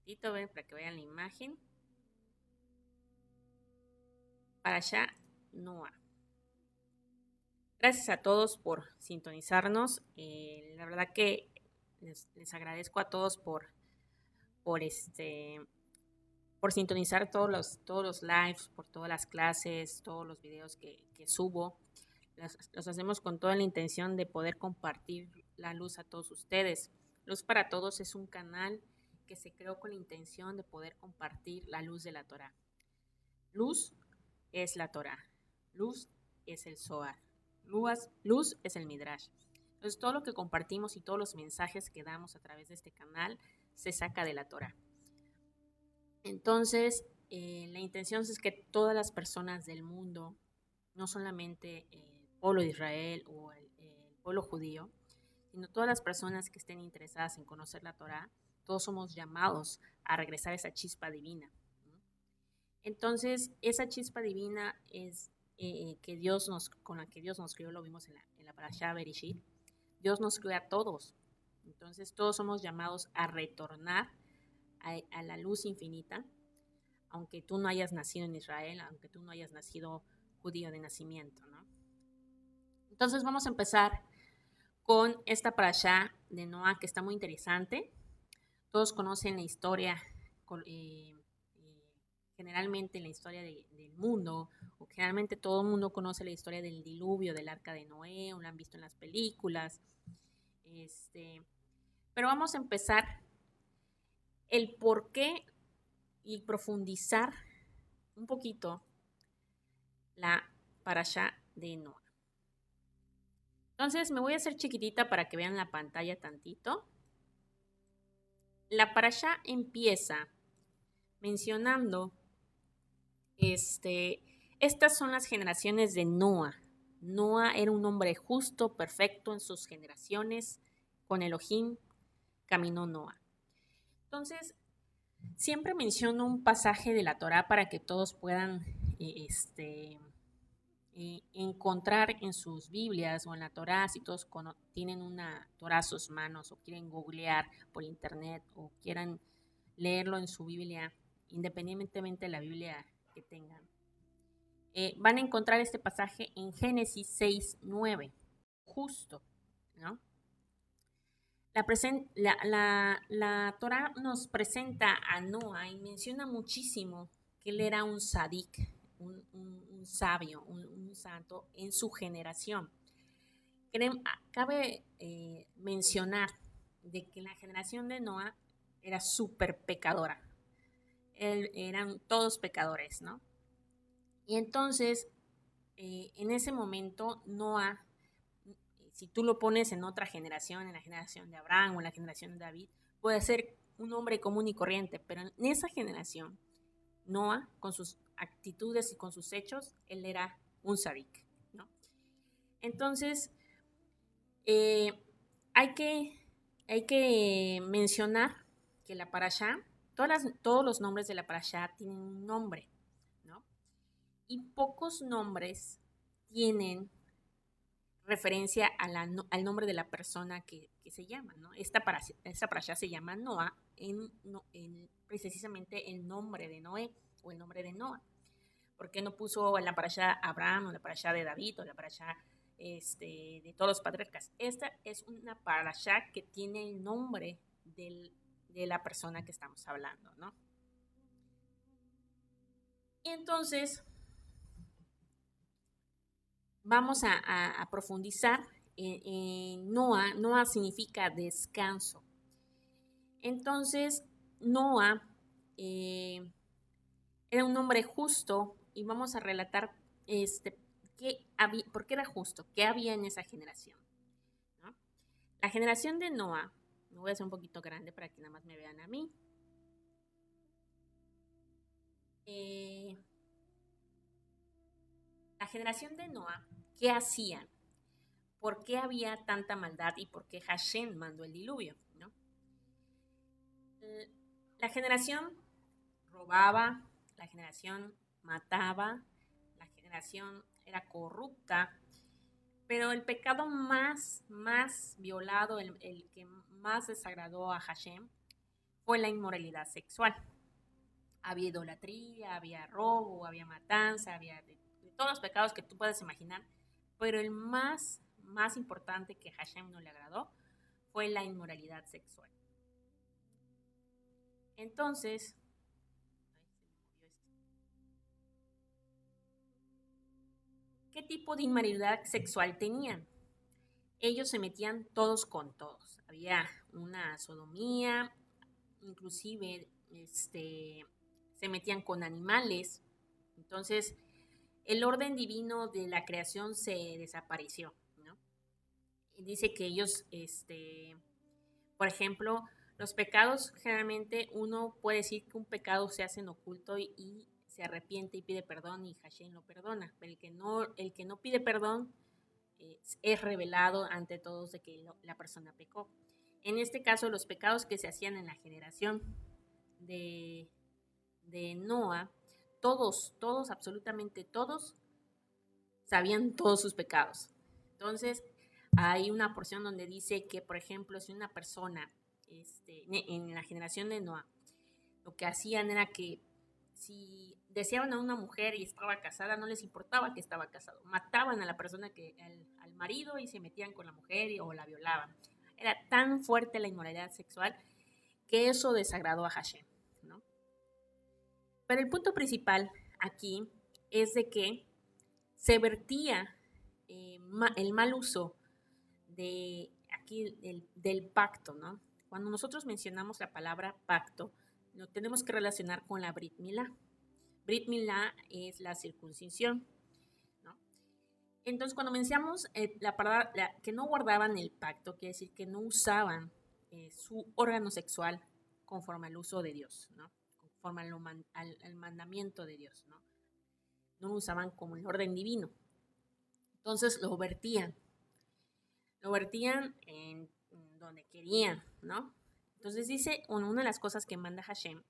poquitito, ven, para que vean la imagen. Parashá Noah. Gracias a todos por sintonizarnos. La verdad que les agradezco a todos por por sintonizar todos los lives, por todas las clases, todos los videos que subo. Los hacemos con toda la intención de poder compartir la luz a todos ustedes. Luz para Todos es un canal que se creó con la intención de poder compartir la luz de la Torá. Luz es la Torá, luz es el Zohar, luz es el Midrash. Entonces todo lo que compartimos y todos los mensajes que damos a través de este canal se saca de la Torá. Entonces la intención es que todas las personas del mundo, no solamente el pueblo de Israel o el pueblo judío, sino todas las personas que estén interesadas en conocer la Torá, todos somos llamados a regresar a esa chispa divina. Entonces, esa chispa divina es con la que Dios nos creó, lo vimos en la Parashá Bereshit. Dios nos creó a todos. Entonces, todos somos llamados a retornar a la luz infinita, aunque tú no hayas nacido en Israel, aunque tú no hayas nacido judío de nacimiento, ¿no? Entonces, vamos a empezar con esta Parashá de Noah, que está muy interesante. Todos conocen la historia, generalmente la historia del mundo, o generalmente todo el mundo conoce la historia del diluvio, del arca de Noé, o la han visto en las películas. Pero vamos a empezar el por qué y profundizar un poquito la Parashá de Noah. Entonces me voy a hacer chiquitita para que vean la pantalla tantito. La Parashá empieza mencionando estas son las generaciones de Noah. Noah era un hombre justo, perfecto en sus generaciones. Con Elohim caminó Noah. Entonces, siempre menciono un pasaje de la Torá para que todos puedan encontrar en sus Biblias o en la Torá, si todos tienen una Torá a sus manos o quieren googlear por internet o quieran leerlo en su Biblia, independientemente de la Biblia que tengan. Van a encontrar este pasaje en Génesis 6:9, justo, ¿no? La Torah nos presenta a Noah y menciona muchísimo que él era un sadik, un sabio, un santo en su generación. Cabe mencionar de que la generación de Noah era súper pecadora. Eran todos pecadores, ¿no? Y entonces, en ese momento, Noah, si tú lo pones en otra generación, en la generación de Abraham o en la generación de David, puede ser un hombre común y corriente, pero en esa generación, Noah, con sus actitudes y con sus hechos, él era un sadik, ¿no? Entonces, eh, hay que mencionar que la parashá, todos los nombres de la parashá tienen un nombre, ¿no? Y pocos nombres tienen referencia al nombre de la persona que se llama, ¿no? Esta parashá se llama Noah en precisamente el nombre de Noé o el nombre de Noah. ¿Por qué no puso la parashá Abraham o la parashá de David o la parashá de todos los patriarcas? Esta es una parashá que tiene el nombre de la persona que estamos hablando, ¿no? Y entonces vamos a profundizar en Noah. Noah significa descanso. Entonces, Noah era un hombre justo y vamos a relatar por qué era justo, qué había en esa generación, ¿no? La generación de Noah, me voy a hacer un poquito grande para que nada más me vean a mí. La generación de Noah, ¿qué hacían? ¿Por qué había tanta maldad y por qué Hashem mandó el diluvio, ¿no? La generación robaba, la generación mataba, la generación era corrupta, pero el pecado más violado, el que más desagradó a Hashem, fue la inmoralidad sexual. Había idolatría, había robo, había matanza, había de todos los pecados que tú puedas imaginar, pero el más importante que Hashem no le agradó fue la inmoralidad sexual. Entonces, ¿qué tipo de inmoralidad sexual tenían? Ellos se metían todos con todos. Había una sodomía, inclusive se metían con animales. Entonces, el orden divino de la creación se desapareció, ¿no? Dice que ellos, por ejemplo, los pecados, generalmente uno puede decir que un pecado se hace en oculto y se arrepiente y pide perdón y Hashem lo perdona, pero el que no pide perdón es revelado ante todos de que la persona pecó. En este caso, los pecados que se hacían en la generación de, de Noah, todos, absolutamente todos, sabían todos sus pecados. Entonces, hay una porción donde dice que, por ejemplo, si una persona en la generación de Noah, lo que hacían era que si deseaban a una mujer y estaba casada, no les importaba que estaba casado. Mataban a la persona, al marido, y se metían con la mujer o la violaban. Era tan fuerte la inmoralidad sexual que eso desagradó a Hashem, ¿no? Pero el punto principal aquí es de que se vertía el mal uso de aquí del pacto, ¿no? Cuando nosotros mencionamos la palabra pacto, lo tenemos que relacionar con la Brit Milá. Brit Milá es la circuncisión, ¿no? Entonces, cuando mencionamos la palabra que no guardaban el pacto, quiere decir que no usaban su órgano sexual conforme al uso de Dios, ¿no? Conforme al mandamiento de Dios, ¿no? No lo usaban como el orden divino. Entonces lo vertían en donde querían, ¿no? Entonces dice, una de las cosas que manda Hashem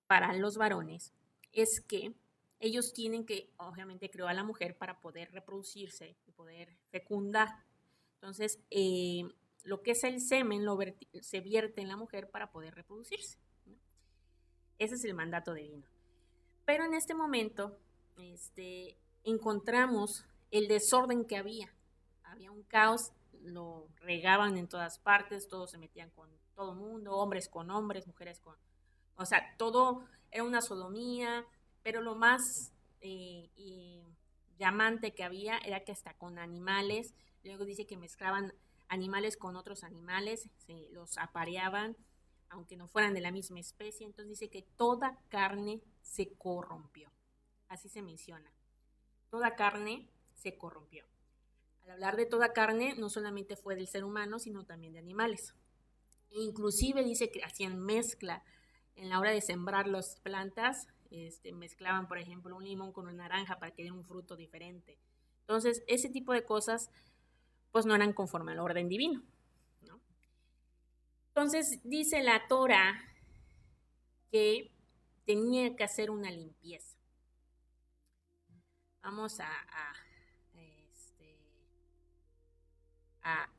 para los varones es que ellos tienen que, obviamente creó a la mujer para poder reproducirse y poder fecundar. Entonces, lo que es el semen se vierte en la mujer para poder reproducirse, ¿no? Ese es el mandato divino. Pero en este momento, encontramos el desorden que había. Había un caos, lo regaban en todas partes, todos se metían con todo el mundo, hombres con hombres, mujeres con... O sea, todo era una sodomía, pero lo más llamante que había era que hasta con animales, luego dice que mezclaban animales con otros animales, se los apareaban, aunque no fueran de la misma especie. Entonces dice que toda carne se corrompió. Así se menciona. Toda carne se corrompió. Al hablar de toda carne, no solamente fue del ser humano, sino también de animales. E inclusive dice que hacían mezcla en la hora de sembrar las plantas, mezclaban, por ejemplo, un limón con una naranja para que diera un fruto diferente. Entonces, ese tipo de cosas, pues no eran conforme al orden divino, ¿no? Entonces, dice la Torah que tenía que hacer una limpieza. Vamos a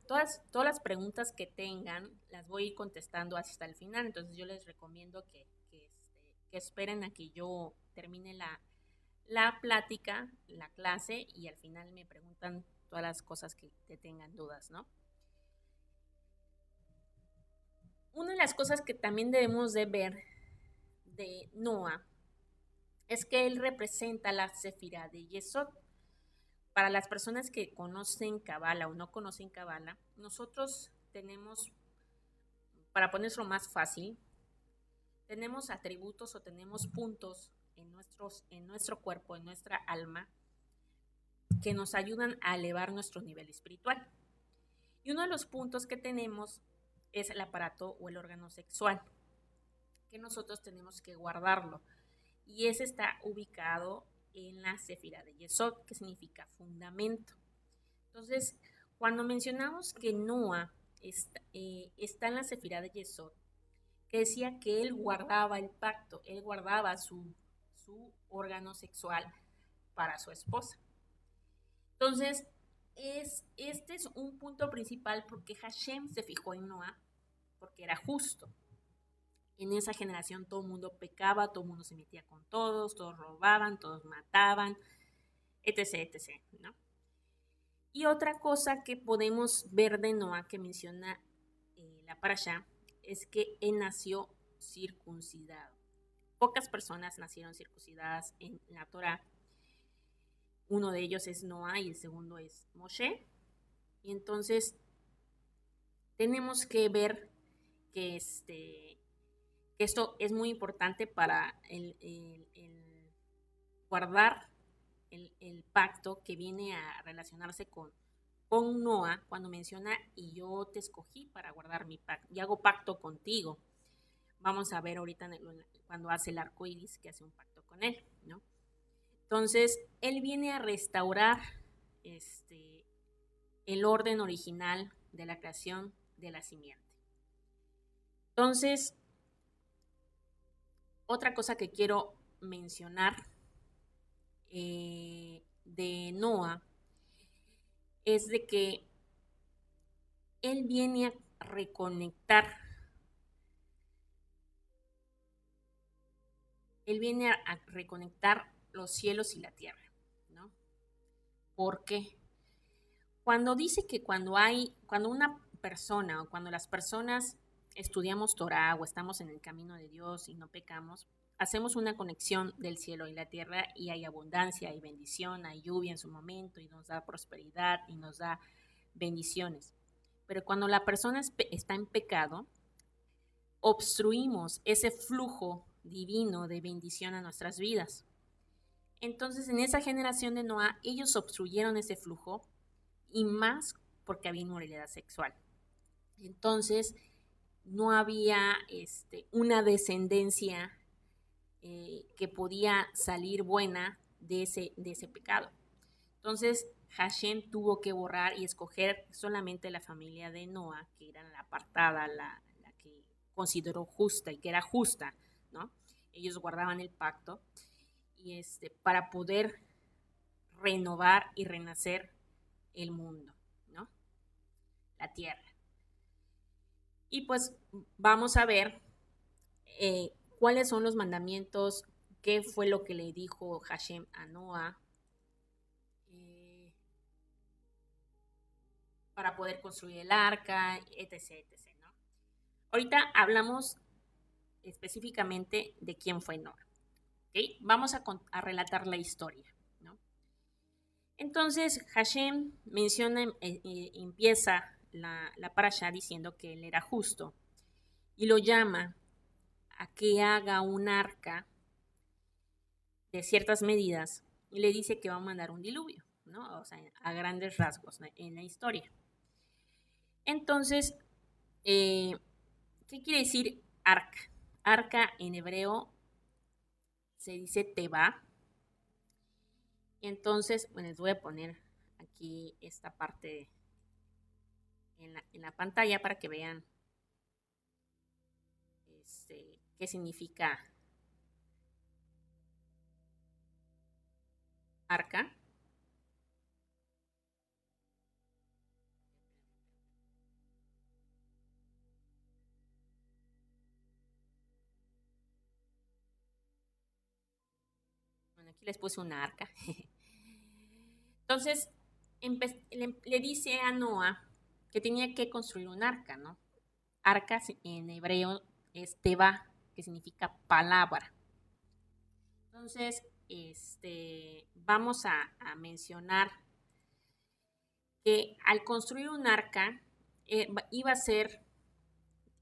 todas las preguntas que tengan, las voy a ir contestando hasta el final. Entonces yo les recomiendo que esperen a que yo termine la plática, la clase, y al final me preguntan todas las cosas que tengan dudas, ¿no? Una de las cosas que también debemos de ver de Noah es que él representa la Sefirá de Yesod. Para las personas que conocen Kabbalah o no conocen Kabbalah, nosotros tenemos, para ponerlo más fácil, tenemos atributos o tenemos puntos en nuestro cuerpo, en nuestra alma, que nos ayudan a elevar nuestro nivel espiritual. Y uno de los puntos que tenemos es el aparato o el órgano sexual, que nosotros tenemos que guardarlo. Y ese está ubicado en la Sefirá de Yesod, que significa fundamento. Entonces, cuando mencionamos que Noah está en la Sefirá de Yesod, que decía que él guardaba el pacto, él guardaba su órgano sexual para su esposa. Entonces, este es un punto principal porque Hashem se fijó en Noah porque era justo. En esa generación todo el mundo pecaba, todo el mundo se metía con todos robaban, todos mataban, etc., etc., ¿no? Y otra cosa que podemos ver de Noah que menciona la parasha es que él nació circuncidado. Pocas personas nacieron circuncidadas en la Torá. Uno de ellos es Noah y el segundo es Moshe. Y entonces tenemos que ver que, que esto es muy importante para el guardar el pacto que viene a relacionarse con Noah cuando menciona y yo te escogí para guardar mi pacto y hago pacto contigo. Vamos a ver ahorita cuando hace el arco iris que hace un pacto con él, ¿no? Entonces, él viene a restaurar el orden original de la creación de la simiente. Entonces, otra cosa que quiero mencionar de Noah es de que él viene a reconectar, los cielos y la tierra, ¿no? ¿Por qué? Cuando dice que cuando una persona o cuando las personas estudiamos Torah o estamos en el camino de Dios y no pecamos, hacemos una conexión del cielo y la tierra y hay abundancia, hay bendición, hay lluvia en su momento y nos da prosperidad y nos da bendiciones. Pero cuando la persona está en pecado, obstruimos ese flujo divino de bendición a nuestras vidas. Entonces, en esa generación de Noah, ellos obstruyeron ese flujo y más porque había inmoralidad sexual. Entonces, no había una descendencia que podía salir buena de ese pecado. Entonces, Hashem tuvo que borrar y escoger solamente la familia de Noah, que era la apartada, la que consideró justa y que era justa, ¿no? Ellos guardaban el pacto y para poder renovar y renacer el mundo, ¿no? La tierra. Y pues vamos a ver cuáles son los mandamientos, qué fue lo que le dijo Hashem a Noah para poder construir el arca, etc., etc., ¿no? Ahorita hablamos específicamente de quién fue Noah. ¿Okay? Vamos a relatar la historia, ¿no? Entonces Hashem menciona, empieza la parasha diciendo que él era justo y lo llama a que haga un arca de ciertas medidas y le dice que va a mandar un diluvio, ¿no? O sea, a grandes rasgos, ¿no?, en la historia. Entonces, ¿qué quiere decir arca? Arca en hebreo se dice teba. Entonces, bueno, les voy a poner aquí esta parte en la pantalla para que vean qué significa arca. Bueno, aquí les puse una arca. Entonces, le dice a Noah que tenía que construir un arca, ¿no? Arca en hebreo es teba, que significa palabra. Entonces, vamos a mencionar que al construir un arca, iba a ser,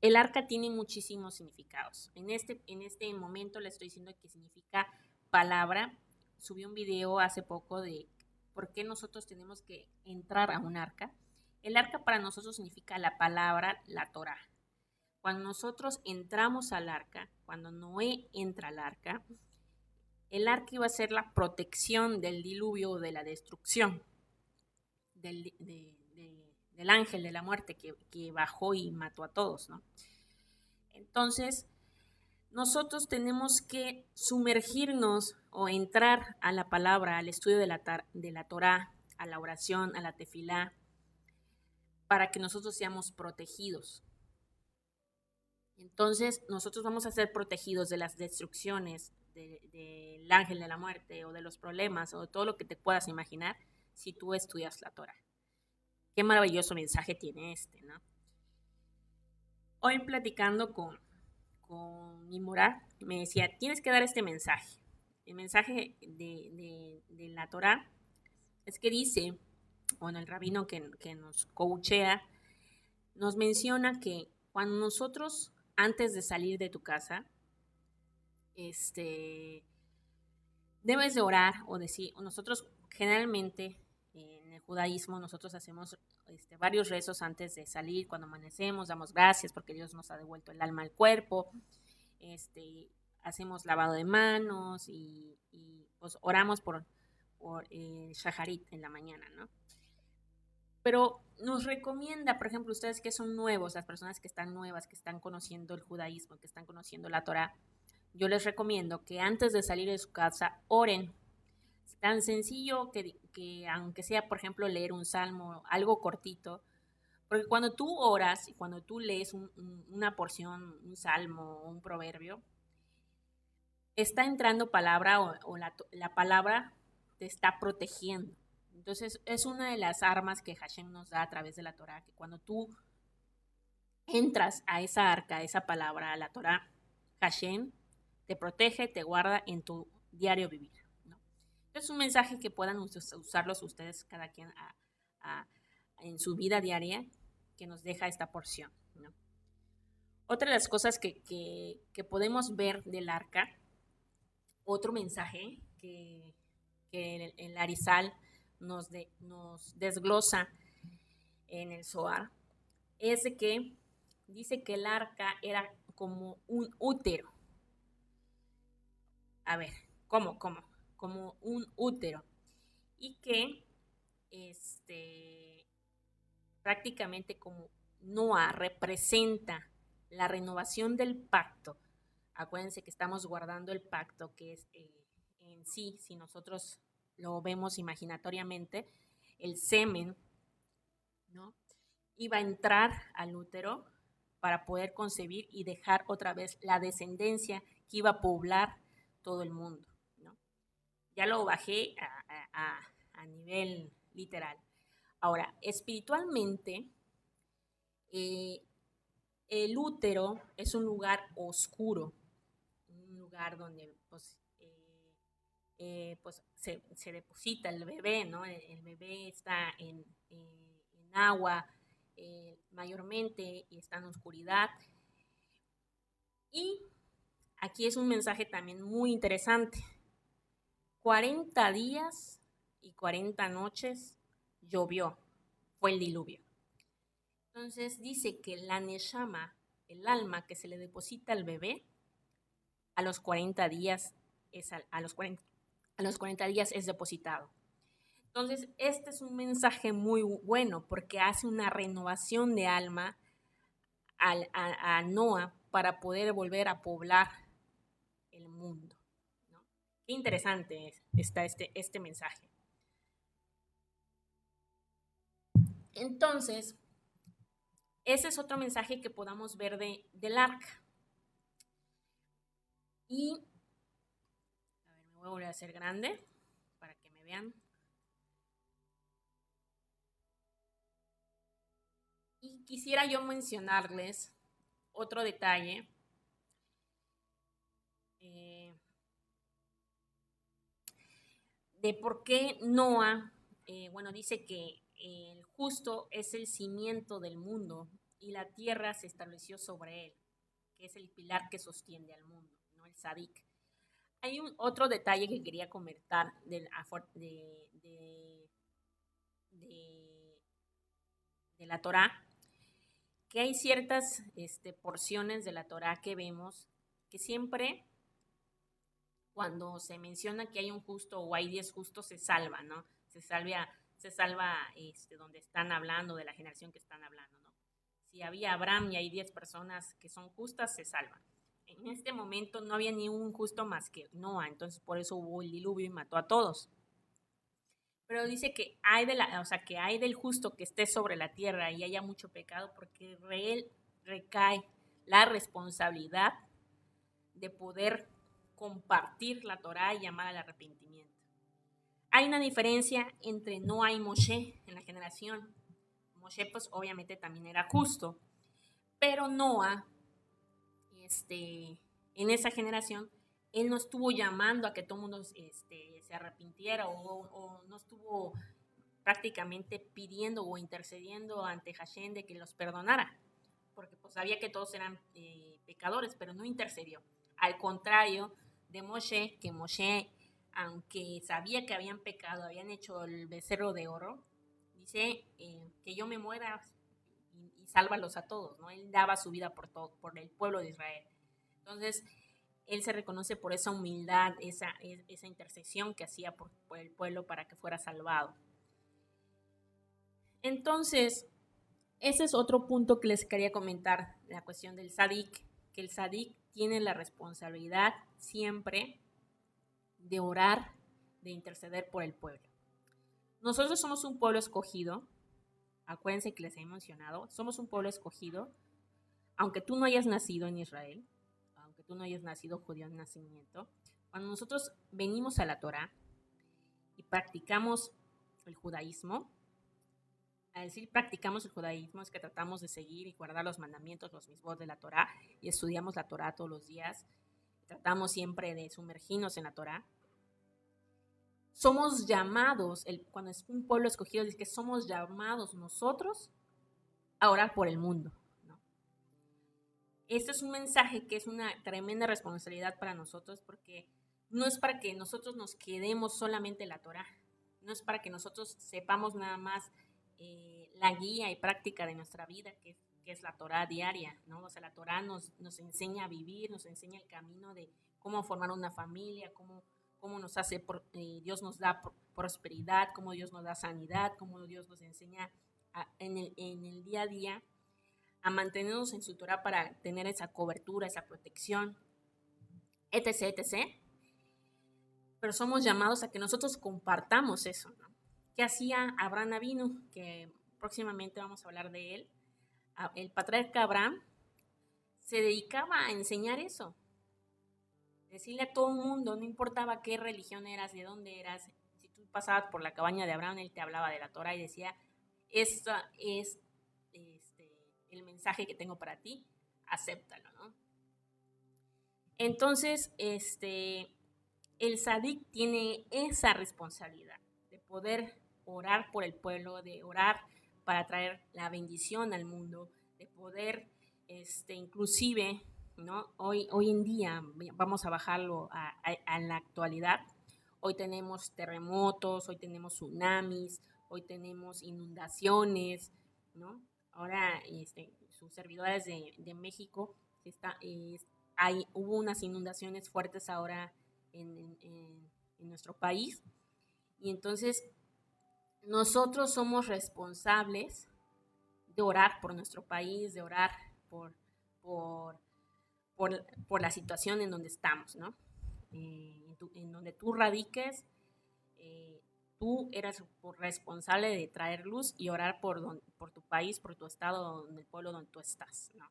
el arca tiene muchísimos significados. En este momento le estoy diciendo que significa palabra. Subí un video hace poco de por qué nosotros tenemos que entrar a un arca. El arca para nosotros significa la palabra, la Torah. Cuando nosotros entramos al arca, cuando Noé entra al arca, el arca iba a ser la protección del diluvio o de la destrucción del ángel de la muerte que bajó y mató a todos, ¿no? Entonces, nosotros tenemos que sumergirnos o entrar a la palabra, al estudio de la Torah, a la oración, a la tefilá, para que nosotros seamos protegidos. Entonces, nosotros vamos a ser protegidos de las destrucciones del ángel de la muerte o de los problemas o de todo lo que te puedas imaginar si tú estudias la Torah. Qué maravilloso mensaje tiene este, ¿no? Hoy platicando con mi mora, me decía, tienes que dar este mensaje. El mensaje de la Torah es que dice, bueno, el rabino que nos coachea, nos menciona que cuando nosotros, antes de salir de tu casa, debes de orar o decir, nosotros generalmente en el judaísmo nosotros hacemos varios rezos antes de salir, cuando amanecemos, damos gracias porque Dios nos ha devuelto el alma al cuerpo, hacemos lavado de manos y pues oramos por Shaharit en la mañana, ¿no? Pero nos recomienda, por ejemplo, ustedes que son nuevos, las personas que están nuevas, que están conociendo el judaísmo, que están conociendo la Torah, yo les recomiendo que antes de salir de su casa oren. Es tan sencillo que aunque sea, por ejemplo, leer un salmo, algo cortito, porque cuando tú oras y cuando tú lees una porción, un salmo o un proverbio, está entrando palabra o la palabra te está protegiendo. Entonces es una de las armas que Hashem nos da a través de la Torah, que cuando tú entras a esa arca, a esa palabra, a la Torah, Hashem te protege, te guarda en tu diario vivir, ¿no? Es un mensaje que puedan usarlos ustedes, cada quien, en su vida diaria, que nos deja esta porción, ¿no? Otra de las cosas que podemos ver del arca, otro mensaje que el Arizal nos desglosa en el Zohar, es de que dice que el arca era como un útero. A ver, ¿cómo? Como un útero. Y que prácticamente como Noah representa la renovación del pacto. Acuérdense que estamos guardando el pacto, que es en sí, si nosotros lo vemos imaginatoriamente, el semen, ¿no? Iba a entrar al útero para poder concebir y dejar otra vez la descendencia que iba a poblar todo el mundo, ¿no? Ya lo bajé a nivel literal. Ahora, espiritualmente, eh, el útero es un lugar oscuro, un lugar donde pues se deposita el bebé, ¿no? El bebé está en agua mayormente y está en oscuridad. Y aquí es un mensaje también muy interesante. 40 días y 40 noches llovió, fue el diluvio. Entonces dice que la neshama, el alma que se le deposita al bebé, a los 40 días a los 40 días es depositado. Entonces, este es un mensaje muy bueno porque hace una renovación de alma a Noah para poder volver a poblar el mundo, ¿no? Qué interesante está este mensaje. Entonces, ese es otro mensaje que podamos ver del arca. Y, a ver, me voy a volver a hacer grande para que me vean. Y quisiera yo mencionarles otro detalle de por qué Noah, bueno, dice que el justo es el cimiento del mundo y la tierra se estableció sobre él, que es el pilar que sostiene al mundo, ¿no? El Sadik. Hay otro detalle que quería comentar de, de la Torá, que hay ciertas porciones de la Torá que vemos que siempre cuando se menciona que hay un justo o hay 10 justos se salva, ¿no? Se salva donde están hablando, de la generación que están hablando, ¿no? Si había Abraham y hay 10 personas que son justas, se salvan. En este momento no había ni un justo más que Noah, entonces por eso hubo el diluvio y mató a todos. Pero dice que que hay del justo que esté sobre la tierra y haya mucho pecado porque él recae la responsabilidad de poder compartir la Torá y llamar al arrepentimiento. Hay una diferencia entre Noa y Moshe en la generación. Moshe pues obviamente también era justo, pero Noa, en esa generación, él no estuvo llamando a que todo el mundo se arrepintiera o no estuvo prácticamente pidiendo o intercediendo ante Hashem de que los perdonara, porque pues sabía que todos eran pecadores, pero no intercedió. Al contrario de Moshe, que Moshe, aunque sabía que habían pecado, habían hecho el becerro de oro, dice que yo me muera y sálvalos a todos, ¿no? Él daba su vida por el pueblo de Israel. Entonces, él se reconoce por esa humildad, esa intercesión que hacía por el pueblo para que fuera salvado. Entonces, ese es otro punto que les quería comentar, la cuestión del Sadik, que el Sadik tiene la responsabilidad siempre de orar, de interceder por el pueblo. Nosotros somos un pueblo escogido, acuérdense que les he mencionado, somos un pueblo escogido, aunque tú no hayas nacido en Israel, aunque tú no hayas nacido judío en nacimiento, cuando nosotros venimos a la Torá y practicamos el judaísmo, al decir practicamos el judaísmo es que tratamos de seguir y guardar los mandamientos, los mismos de la Torá, y estudiamos la Torá todos los días, tratamos siempre de sumergirnos en la Torá. Somos llamados, cuando es un pueblo escogido, dice que somos llamados nosotros a orar por el mundo, ¿no? Este es un mensaje que es una tremenda responsabilidad para nosotros, porque no es para que nosotros nos quedemos solamente en la Torá, no es para que nosotros sepamos nada más la guía y práctica de nuestra vida, que es la Torá diaria, ¿no? O sea, la Torá nos enseña a vivir, nos enseña el camino de cómo formar una familia, cómo nos hace, Dios nos da prosperidad, cómo Dios nos da sanidad, cómo Dios nos enseña en el día a día a mantenernos en su Torah para tener esa cobertura, esa protección, etc., etc. Pero somos llamados a que nosotros compartamos eso, ¿no? ¿Qué hacía Abraham Avinu? Que próximamente vamos a hablar de él. El patriarca Abraham se dedicaba a enseñar eso. Decirle a todo el mundo, no importaba qué religión eras, de dónde eras, si tú pasabas por la cabaña de Abraham, él te hablaba de la Torah y decía, esto es el mensaje que tengo para ti, acéptalo, ¿no? Entonces, el Sadik tiene esa responsabilidad de poder orar por el pueblo, de orar para traer la bendición al mundo, de poder, inclusive, ¿no? Hoy en día, vamos a bajarlo a la actualidad, hoy tenemos terremotos, hoy tenemos tsunamis, hoy tenemos inundaciones, ¿no? Ahora, sus servidores de México, hubo unas inundaciones fuertes ahora en nuestro país, y entonces nosotros somos responsables de orar por nuestro país, de orar por, por la situación en donde estamos, ¿no? En donde tú radiques, tú eres responsable de traer luz y orar por tu país, por tu estado, el pueblo donde tú estás, ¿no?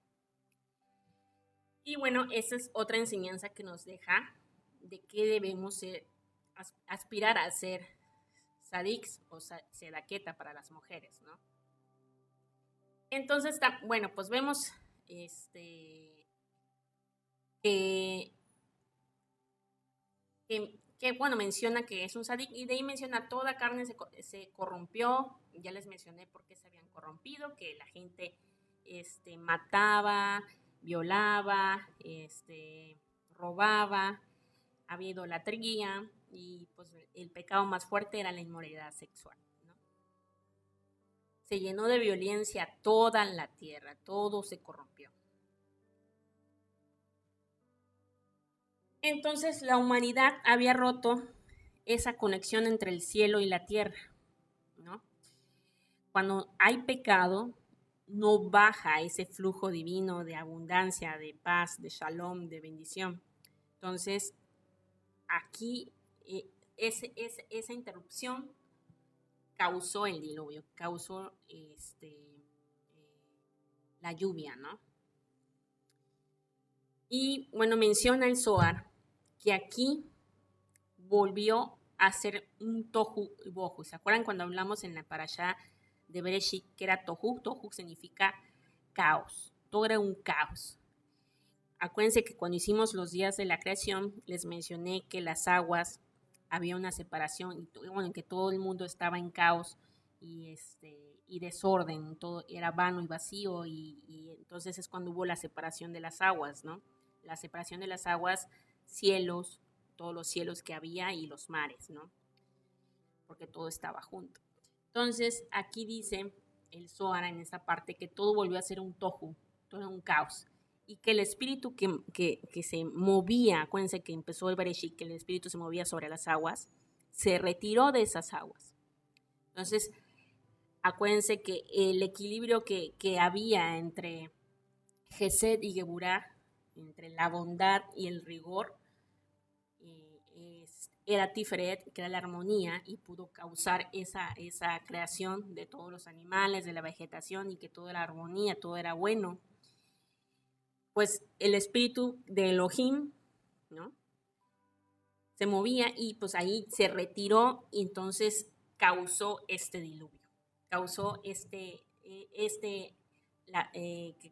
Y bueno, esa es otra enseñanza que nos deja de que debemos aspirar a ser sadiks o sedaqueta para las mujeres, ¿no? Entonces, bueno, pues vemos que bueno, menciona que es un sadik y de ahí menciona toda carne se corrompió. Ya les mencioné por qué se habían corrompido, que la gente mataba, violaba, robaba, había idolatría y pues el pecado más fuerte era la inmoralidad sexual, ¿no? Se llenó de violencia toda la tierra, todo se corrompió. Entonces la humanidad había roto esa conexión entre el cielo y la tierra, ¿no? Cuando hay pecado, no baja ese flujo divino de abundancia, de paz, de shalom, de bendición. Entonces, aquí esa interrupción causó el diluvio, causó la lluvia, ¿no? Y bueno, menciona el Zohar que aquí volvió a ser un tohu y bohu. ¿Se acuerdan cuando hablamos en la parashá de Bereshit que era tohu? Tohu significa caos. Todo era un caos. Acuérdense que cuando hicimos los días de la creación, les mencioné que las aguas había una separación y bueno, que todo el mundo estaba en caos y desorden, todo era vano y vacío y entonces es cuando hubo la separación de las aguas, ¿no? La separación de las aguas, cielos, todos los cielos que había y los mares, ¿no? Porque todo estaba junto. Entonces, aquí dice el Zohar en esta parte que todo volvió a ser un tohu, todo un caos. Y que el espíritu que se movía, acuérdense que empezó el Bereshit, que el espíritu se movía sobre las aguas, se retiró de esas aguas. Entonces, acuérdense que el equilibrio que había entre Gesed y Geburah, entre la bondad y el rigor, era Tiferet, que era la armonía, y pudo causar esa creación de todos los animales, de la vegetación, y que toda era armonía, todo era bueno. Pues el espíritu de Elohim, ¿no? Se movía y pues ahí se retiró y entonces causó este diluvio. Causó que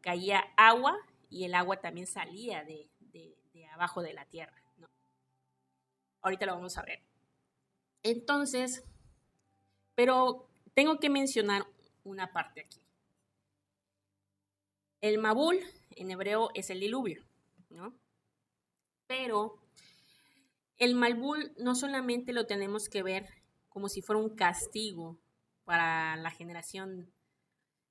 caía agua y el agua también salía de abajo de la tierra, ¿no? Ahorita lo vamos a ver. Entonces, pero tengo que mencionar una parte aquí. El Mabul en hebreo es el diluvio, ¿no? Pero el Mabul no solamente lo tenemos que ver como si fuera un castigo para la generación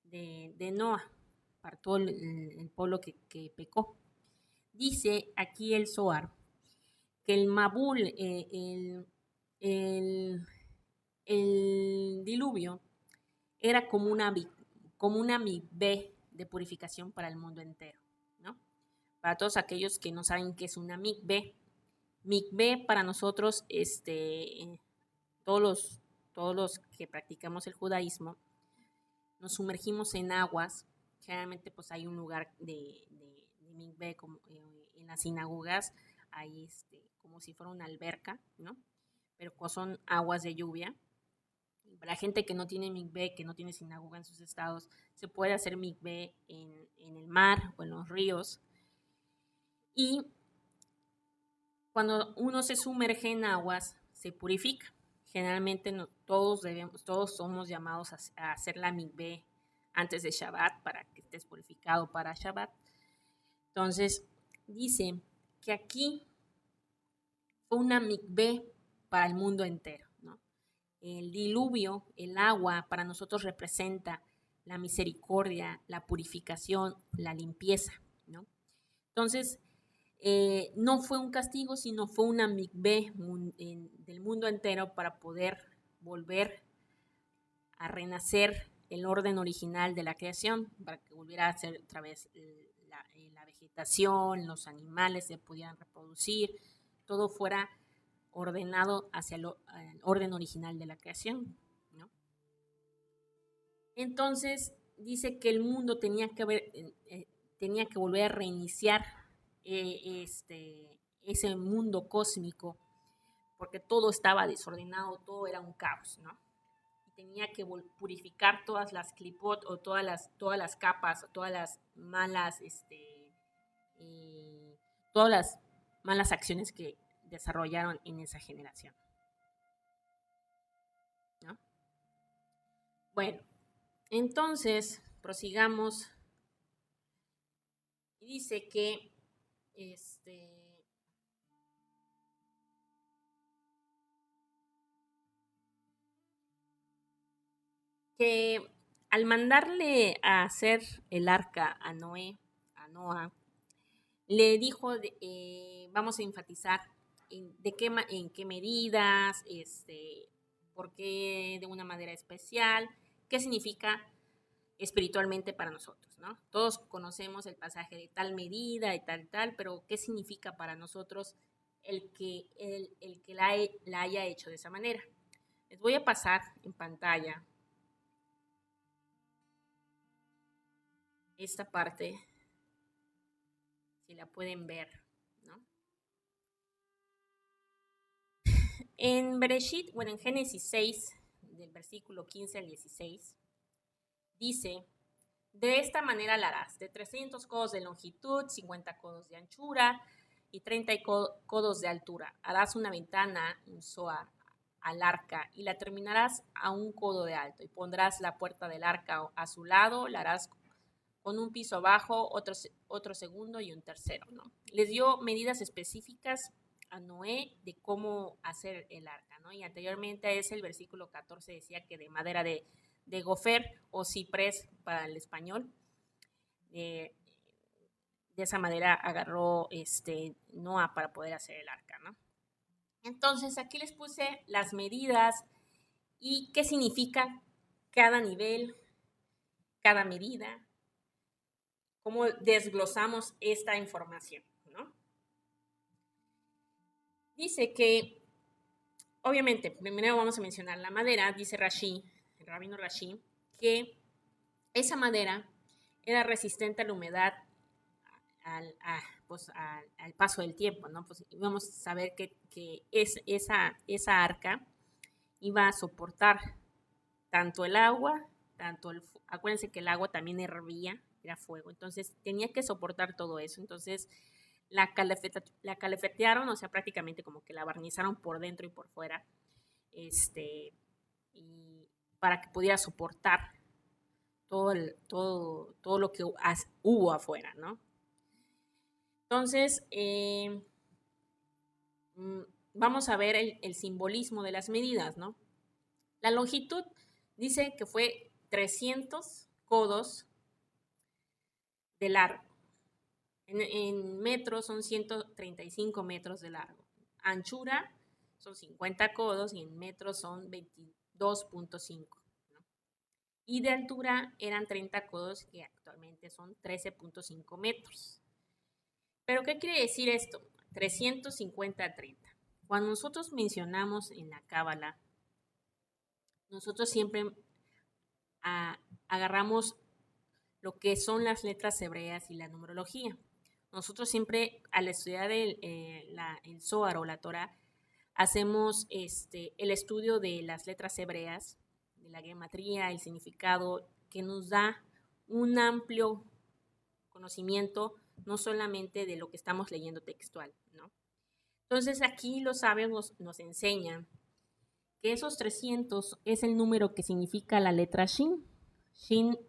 de Noah, para todo el pueblo que pecó. Dice aquí el Zohar que el Mabul, el diluvio, era como una migbe de purificación para el mundo entero, ¿no? Para todos aquellos que no saben qué es una migbe para nosotros, todos los, todos los que practicamos el judaísmo, nos sumergimos en aguas. Generalmente pues hay un lugar de migbe como en las sinagogas, hay como si fuera una alberca, ¿no? Pero pues son aguas de lluvia. Para la gente que no tiene migbe, que no tiene sinagoga en sus estados, se puede hacer migbe en el mar o en los ríos. Y cuando uno se sumerge en aguas, se purifica. Generalmente no, todos somos llamados a hacer la migbe antes de Shabbat para que estés purificado para Shabbat. Entonces, dice que aquí fue una migbe para el mundo entero, ¿no? El diluvio, el agua, para nosotros representa la misericordia, la purificación, la limpieza, ¿no? Entonces, no fue un castigo, sino fue una migbe del mundo entero para poder volver a renacer el orden original de la creación, para que volviera a ser otra vez la vegetación, los animales se pudieran reproducir, todo fuera ordenado hacia el orden original de la creación, ¿no? Entonces dice que el mundo tenía que volver a reiniciar ese mundo cósmico, porque todo estaba desordenado, todo era un caos, ¿no? Y tenía que purificar todas las clipot o todas las capas, o todas las malas, eh, todas las malas acciones que desarrollaron en esa generación, ¿no? Bueno, entonces prosigamos y dice que este, que al mandarle a hacer el arca a Noah, le dijo, vamos a enfatizar en qué medidas, por qué de una manera especial, qué significa espiritualmente para nosotros, ¿no? Todos conocemos el pasaje de tal medida y tal, pero ¿qué significa para nosotros el que la haya hecho de esa manera? Les voy a pasar en pantalla esta parte, si la pueden ver, ¿no? En Bereshit, bueno, en Génesis 6, del versículo 15 al 16, dice: de esta manera la harás, de 300 codos de longitud, 50 codos de anchura y 30 codos de altura. Harás una ventana, un zoar, al arca y la terminarás a un codo de alto y pondrás la puerta del arca a su lado, la harás con un piso abajo, otro segundo y un tercero, ¿no? Les dio medidas específicas a Noé de cómo hacer el arca, ¿no? Y anteriormente a ese, el versículo 14 decía que de madera de gofer o ciprés para el español. De esa manera agarró Noah para poder hacer el arca, ¿no? Entonces aquí les puse las medidas y qué significa cada nivel, cada medida, cómo desglosamos esta información, ¿no? Dice que, obviamente, primero vamos a mencionar la madera. Dice Rashi, el rabino Rashi, que esa madera era resistente a la humedad al paso del tiempo, ¿no? Pues íbamos a saber que esa arca iba a soportar tanto el agua, acuérdense que el agua también hervía, era fuego, entonces tenía que soportar todo eso. Entonces la calefetearon, o sea, prácticamente como que la barnizaron por dentro y por fuera, y para que pudiera soportar todo lo que hubo afuera, ¿no? Entonces, vamos a ver el simbolismo de las medidas, ¿no? La longitud dice que fue 300 codos de largo. En metros son 135 metros de largo. Anchura son 50 codos y en metros son 22.5. ¿No? Y de altura eran 30 codos, que actualmente son 13.5 metros. ¿Pero qué quiere decir esto? 350 a 30. Cuando nosotros mencionamos en la Cábala, nosotros siempre agarramos lo que son las letras hebreas y la numerología. Nosotros siempre, al estudiar el Zohar o la Torah, hacemos el estudio de las letras hebreas, de la gematría, el significado, que nos da un amplio conocimiento, no solamente de lo que estamos leyendo textual, ¿no? Entonces aquí los sabios nos enseñan que esos 300 es el número que significa la letra Shin. Shin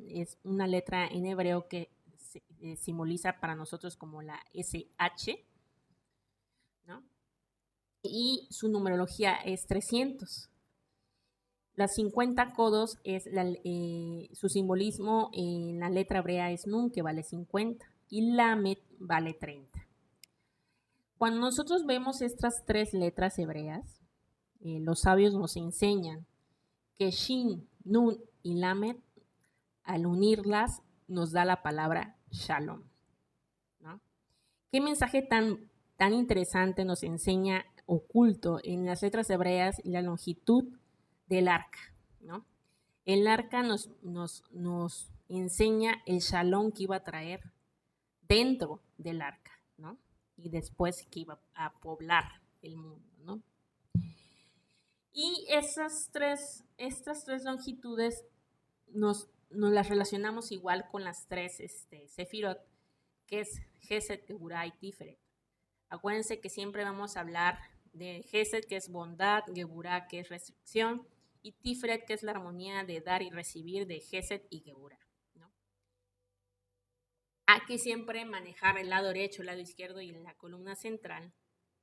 es una letra en hebreo que simboliza para nosotros como la SH, ¿no? Y su numerología es 300. Las 50 codos su simbolismo en la letra hebrea es Nun, que vale 50, y Lamet vale 30. Cuando nosotros vemos estas tres letras hebreas, los sabios nos enseñan que Shin, Nun y Lamet, al unirlas, nos da la palabra Shalom, ¿no? ¿Qué mensaje tan interesante nos enseña oculto en las letras hebreas y la longitud del arca, ¿no? El arca nos enseña el Shalom que iba a traer dentro del arca, ¿no? Y después que iba a poblar el mundo, ¿no? Y estas tres longitudes nos las relacionamos igual con las tres Sefirot, que es Gesed, Geburah y Tiferet. Acuérdense que siempre vamos a hablar de Gesed, que es bondad, Geburah, que es restricción, y Tiferet, que es la armonía de dar y recibir de Gesed y Geburah, ¿no? Hay que siempre manejar el lado derecho, el lado izquierdo y la columna central.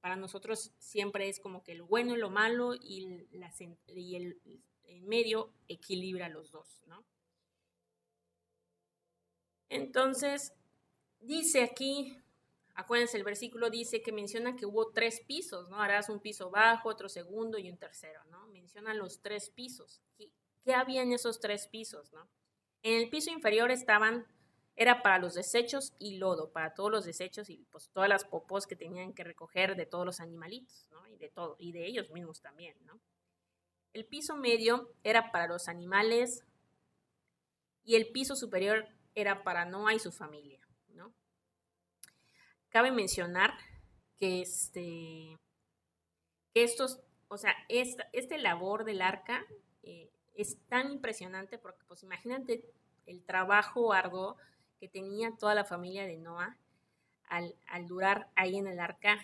Para nosotros siempre es como que el bueno y lo malo, y el medio equilibra los dos, ¿no? Entonces, dice aquí, acuérdense, el versículo dice que menciona que hubo 3 pisos, ¿no? Harás un piso bajo, otro segundo y un tercero, ¿no? Menciona los 3 pisos. ¿Qué había en esos 3 pisos, no? En el piso inferior era para los desechos y lodo, para todos los desechos y pues todas las popós que tenían que recoger de todos los animalitos, ¿no? Y de ellos mismos también, ¿no? El piso medio era para los animales y el piso superior era para Noah y su familia, ¿no? cabe mencionar que que estos, o sea, este labor del arca es tan impresionante porque, pues imagínate el trabajo arduo que tenía toda la familia de Noah al durar ahí en el arca,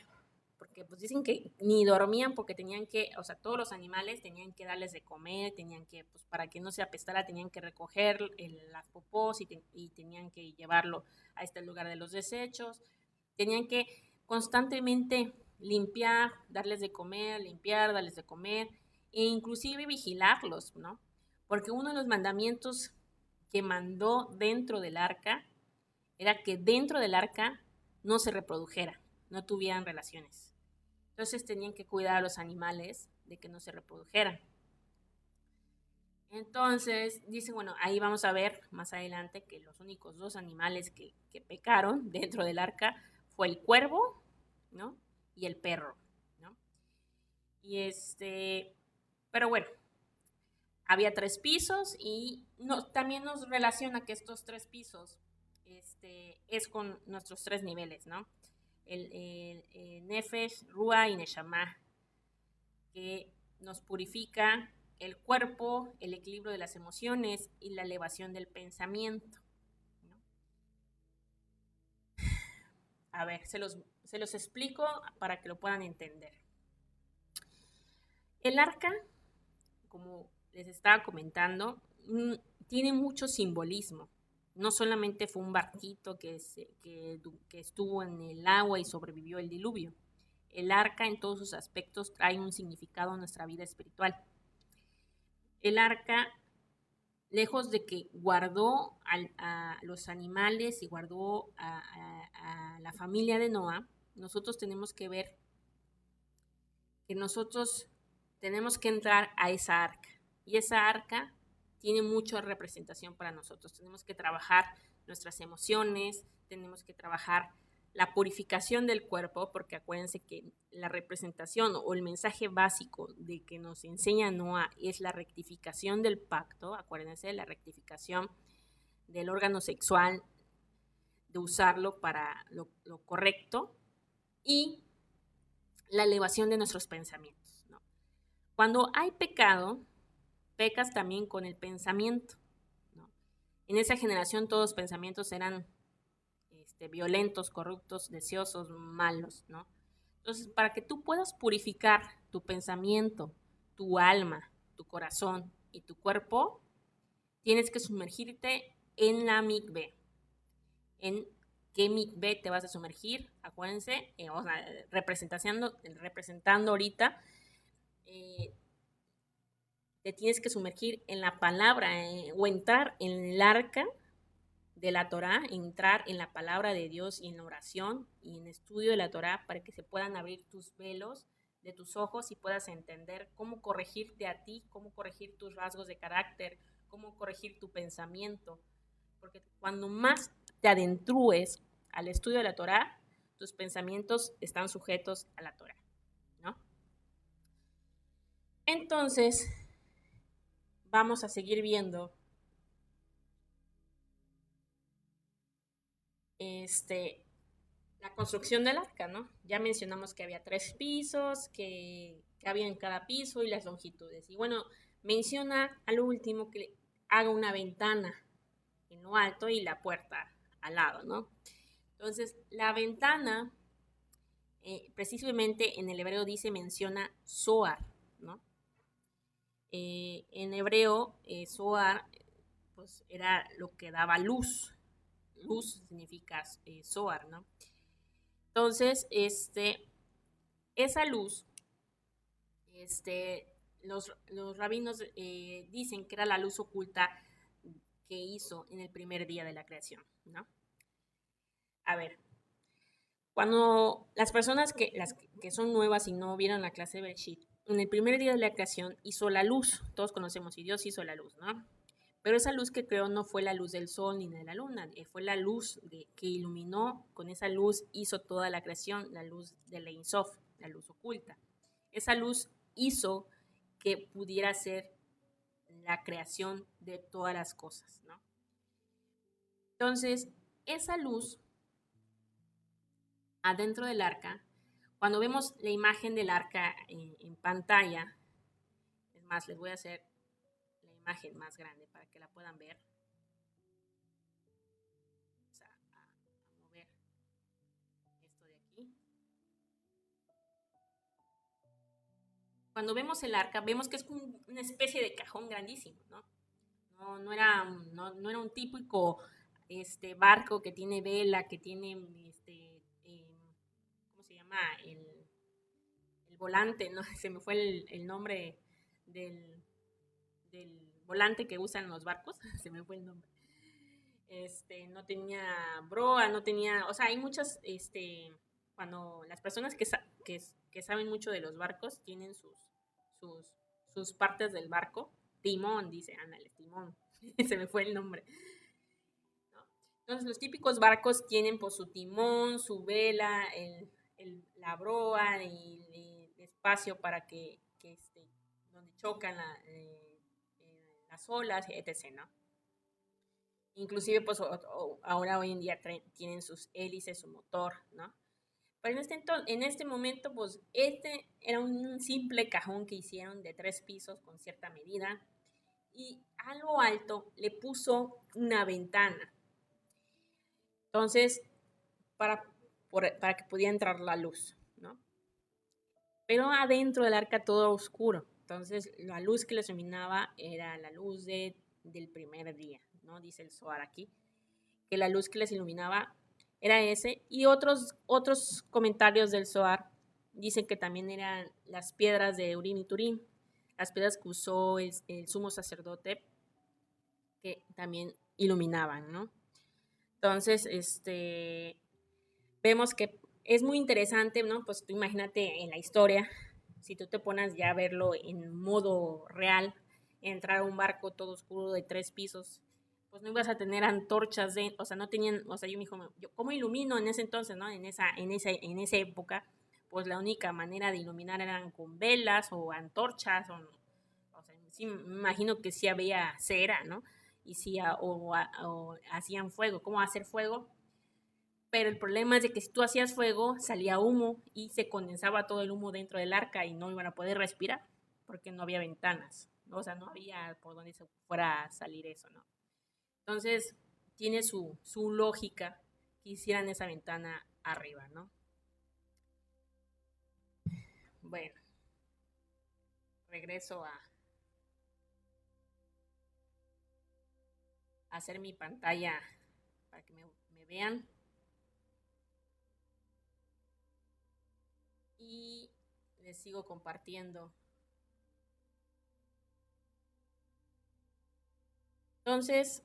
porque pues dicen que ni dormían porque tenían que, o sea, todos los animales tenían que darles de comer, tenían que, pues para que no se apestara, tenían que recoger las popós y tenían que llevarlo a este lugar de los desechos, tenían que constantemente limpiar, darles de comer, limpiar, darles de comer, e inclusive vigilarlos, ¿no? Porque uno de los mandamientos que mandó dentro del arca era que dentro del arca no se reprodujera, no tuvieran relaciones. Entonces tenían que cuidar a los animales de que no se reprodujeran. Entonces, dicen, bueno, ahí vamos a ver más adelante que los únicos dos animales que pecaron dentro del arca fue el cuervo, ¿no? Y el perro, ¿no? Y pero bueno, había 3 pisos y también nos relaciona que estos 3 pisos es con nuestros 3 niveles, ¿no? El Nefesh, Ruah y Neshama, que nos purifica el cuerpo, el equilibrio de las emociones y la elevación del pensamiento, ¿no? A ver, se los explico para que lo puedan entender. El arca, como les estaba comentando, tiene mucho simbolismo. No solamente fue un barquito que estuvo en el agua y sobrevivió el diluvio. El arca en todos sus aspectos trae un significado en nuestra vida espiritual. El arca, lejos de que guardó a los animales y guardó a la familia de Noah, nosotros tenemos que ver que nosotros tenemos que entrar a esa arca. Y esa arca tiene mucha representación para nosotros. Tenemos que trabajar nuestras emociones, tenemos que trabajar la purificación del cuerpo, porque acuérdense que la representación o el mensaje básico de que nos enseña Noah es la rectificación del pacto, acuérdense, la rectificación del órgano sexual, de usarlo para lo correcto, y la elevación de nuestros pensamientos, ¿no? Cuando hay pecado, pecas también con el pensamiento, ¿no? En esa generación todos los pensamientos eran violentos, corruptos, deseosos, malos, ¿no? Entonces, para que tú puedas purificar tu pensamiento, tu alma, tu corazón y tu cuerpo, tienes que sumergirte en la mikveh. ¿En qué mikveh te vas a sumergir? Acuérdense, o sea, representando ahorita, te tienes que sumergir en la palabra o entrar en el arca de la Torá, entrar en la palabra de Dios y en la oración y en estudio de la Torá para que se puedan abrir tus velos de tus ojos y puedas entender cómo corregirte a ti, cómo corregir tus rasgos de carácter, cómo corregir tu pensamiento. Porque cuando más te adentrúes al estudio de la Torá, tus pensamientos están sujetos a la Torá, ¿no? Entonces, vamos a seguir viendo la construcción del arca, ¿no? Ya mencionamos que había 3 pisos, que había en cada piso y las longitudes. Y bueno, menciona al último que haga una ventana en lo alto y la puerta al lado, ¿no? Entonces, la ventana, precisamente en el hebreo menciona Zohar, ¿no? En hebreo, Zohar, pues era lo que daba luz. Luz significa Zohar, ¿no? Entonces, esa luz, los rabinos dicen que era la luz oculta que hizo en el primer día de la creación, ¿no? A ver, cuando las personas las que son nuevas y no vieron la clase de Bereshit, en el primer día de la creación hizo la luz, todos conocemos y Dios hizo la luz, ¿no? Pero esa luz que creó no fue la luz del sol ni de la luna, fue la luz que iluminó, con esa luz hizo toda la creación, la luz de la Ein Sof, la luz oculta. Esa luz hizo que pudiera ser la creación de todas las cosas, ¿no? Entonces, esa luz, adentro del arca, cuando vemos la imagen del arca en pantalla, es más, les voy a hacer la imagen más grande para que la puedan ver. Vamos a mover esto de aquí. Cuando vemos el arca, vemos que es una especie de cajón grandísimo, ¿no? No era un típico barco que tiene vela, que tiene, ¿cómo se llama? El volante, ¿no? Se me fue el nombre del, del volante que usan los barcos, se me fue el nombre. No tenía broa, no tenía, o sea, hay muchas, cuando las personas que saben mucho de los barcos tienen sus, sus partes del barco, timón, dice, ándale, timón, se me fue el nombre. ¿No? Entonces los típicos barcos tienen pues su timón, su vela, la broa y el espacio para que donde chocan las olas, etc., ¿no? Inclusive, pues ahora hoy en día tienen sus hélices, su motor, ¿no? Pero en este momento, pues este era un simple cajón que hicieron de 3 pisos con cierta medida y a lo alto le puso una ventana. Entonces, para que pudiera entrar la luz, ¿no? Pero adentro del arca todo oscuro. Entonces, la luz que les iluminaba era la luz del primer día, ¿no? Dice el Zohar aquí, que la luz que les iluminaba era ese. Y otros comentarios del Zohar dicen que también eran las piedras de Urim y Turim, las piedras que usó el sumo sacerdote, que también iluminaban, ¿no? Entonces, vemos que es muy interesante, ¿no? Pues tú imagínate en la historia, si tú te pones ya a verlo en modo real, entrar a un barco todo oscuro de 3 pisos, pues no ibas a tener antorchas, o sea, no tenían, o sea, yo me dijo, ¿cómo ilumino en ese entonces, no? En esa época, pues la única manera de iluminar eran con velas o antorchas, o sea, sí, me imagino que sí había cera, ¿no? Y sí, o hacían fuego. ¿Cómo hacer fuego? Pero el problema es de que si tú hacías fuego, salía humo y se condensaba todo el humo dentro del arca y no iban a poder respirar porque no había ventanas, ¿no? O sea, no había por donde se fuera a salir eso, ¿no? Entonces, tiene su lógica que hicieran esa ventana arriba, ¿no? Bueno, regreso a hacer mi pantalla para que me vean. Y les sigo compartiendo. Entonces,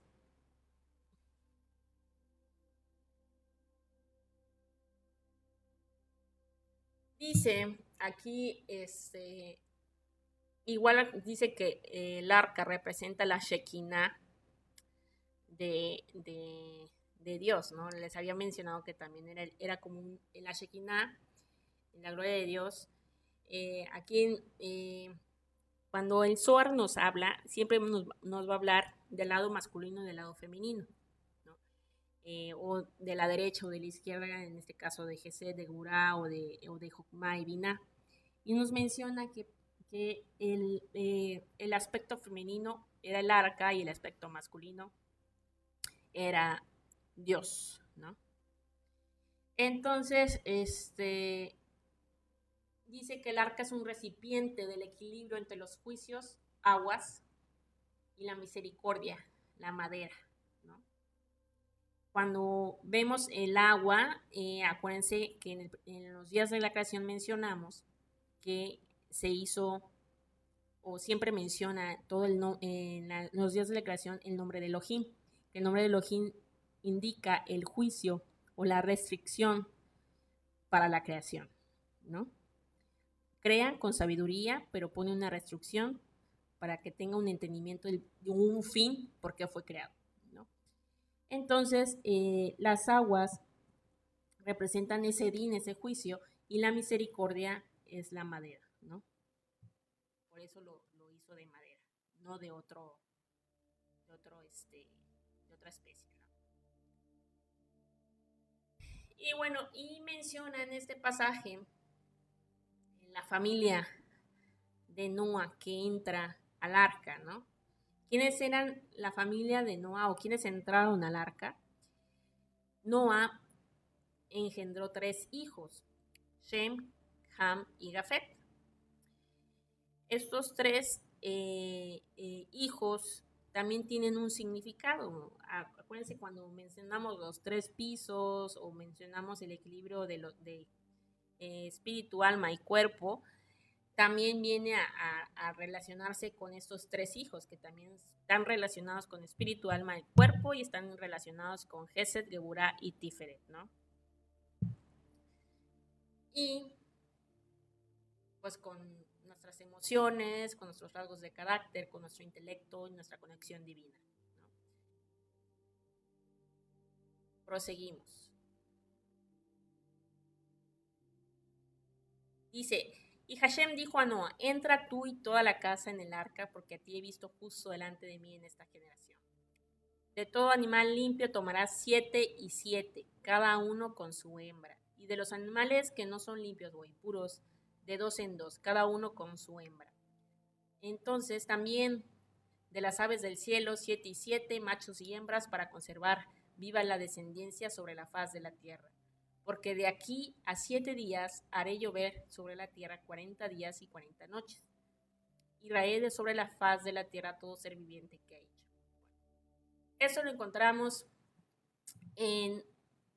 dice aquí, igual dice que el arca representa la Shekinah de Dios, ¿no? Les había mencionado que también era como la Shekinah, la gloria de Dios. Aquí, cuando el Zohar nos habla, siempre nos va a hablar del lado masculino y del lado femenino, ¿no? O de la derecha o de la izquierda, en este caso de Gesed, de Gurá o de Jokmah y Binah. Y nos menciona que el aspecto femenino era el arca y el aspecto masculino era Dios, ¿no? Entonces, dice que el arca es un recipiente del equilibrio entre los juicios, aguas y la misericordia, la madera, ¿no? Cuando vemos el agua, acuérdense que en los días de la creación mencionamos que se hizo, o siempre menciona todo en los días de la creación el nombre de Elohim. El nombre de Elohim indica el juicio o la restricción para la creación, ¿no? Crea con sabiduría, pero pone una restricción para que tenga un entendimiento de un fin por qué fue creado, ¿no? Entonces, las aguas representan ese din, ese juicio, y la misericordia es la madera, ¿no? Por eso lo hizo de madera, no de otra especie, ¿no? Y bueno, y menciona en este pasaje la familia de Noa que entra al arca, ¿no? ¿Quiénes eran la familia de Noa o quiénes entraron al arca? Noa engendró 3 hijos, Shem, Ham y Jafet. Estos tres hijos también tienen un significado. Acuérdense cuando mencionamos los 3 pisos o mencionamos el equilibrio de espíritu, alma y cuerpo, también viene a relacionarse con estos 3 hijos que también están relacionados con espíritu, alma y cuerpo y están relacionados con Gesed, Geburah y Tiferet, ¿no? Y pues con nuestras emociones, con nuestros rasgos de carácter, con nuestro intelecto y nuestra conexión divina, ¿no? Proseguimos. Dice, y Hashem dijo a Noah, entra tú y toda la casa en el arca, porque a ti he visto justo delante de mí en esta generación. De todo animal limpio tomarás 7 y 7, cada uno con su hembra. Y de los animales que no son limpios o impuros, de 2 en 2, cada uno con su hembra. Entonces también de las aves del cielo, 7 y 7, machos y hembras, para conservar viva la descendencia sobre la faz de la tierra. Porque de aquí a 7 días haré llover sobre la tierra 40 días y 40 noches. Y raeré de sobre la faz de la tierra todo ser viviente que ha hecho. Eso lo encontramos en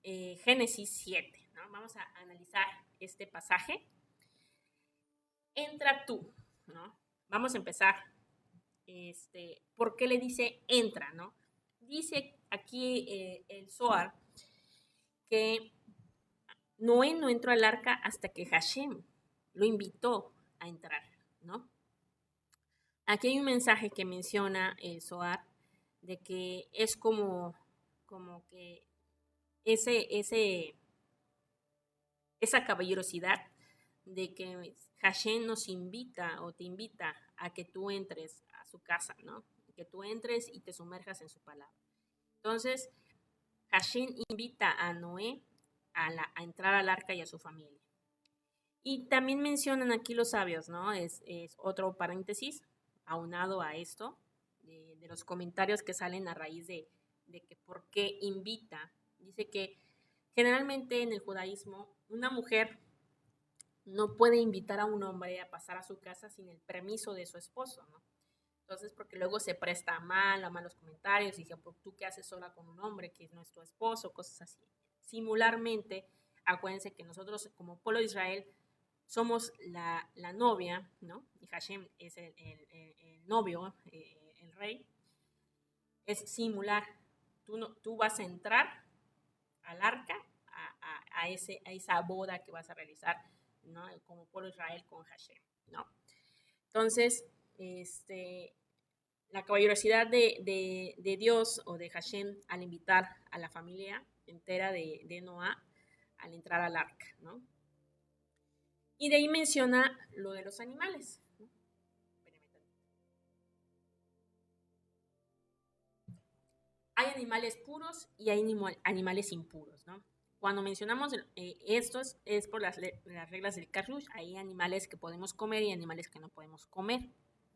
Génesis 7, ¿no? Vamos a analizar este pasaje. Entra tú, ¿no? Vamos a empezar. ¿Por qué le dice entra, no? Dice aquí el Zohar que Noé no entró al arca hasta que Hashem lo invitó a entrar, ¿no? Aquí hay un mensaje que menciona el Zohar de que es como que esa caballerosidad de que Hashem nos invita o te invita a que tú entres a su casa, ¿no? Que tú entres y te sumerjas en su palabra. Entonces, Hashem invita a Noé a entrar al arca y a su familia. Y también mencionan aquí los sabios, ¿no? Es otro paréntesis aunado a esto, de los comentarios que salen a raíz de que por qué invita. Dice que generalmente en el judaísmo una mujer no puede invitar a un hombre a pasar a su casa sin el permiso de su esposo, ¿no? Entonces, porque luego se presta a malos comentarios y dice, pues, ¿tú qué haces sola con un hombre que es nuestro esposo? Cosas así. Similarmente, acuérdense que nosotros como pueblo de Israel somos la novia, ¿no? Y Hashem es el novio, el rey. Es similar. Tú vas a entrar al arca, a esa boda que vas a realizar, ¿no? Como pueblo de Israel con Hashem, ¿no? Entonces, la caballerosidad de Dios o de Hashem al invitar a la familia entera de Noah al entrar al arca, ¿no? Y de ahí menciona lo de los animales, ¿no? Hay animales puros y hay animales impuros, ¿no? Cuando mencionamos esto es por las reglas del Karush. Hay animales que podemos comer y animales que no podemos comer,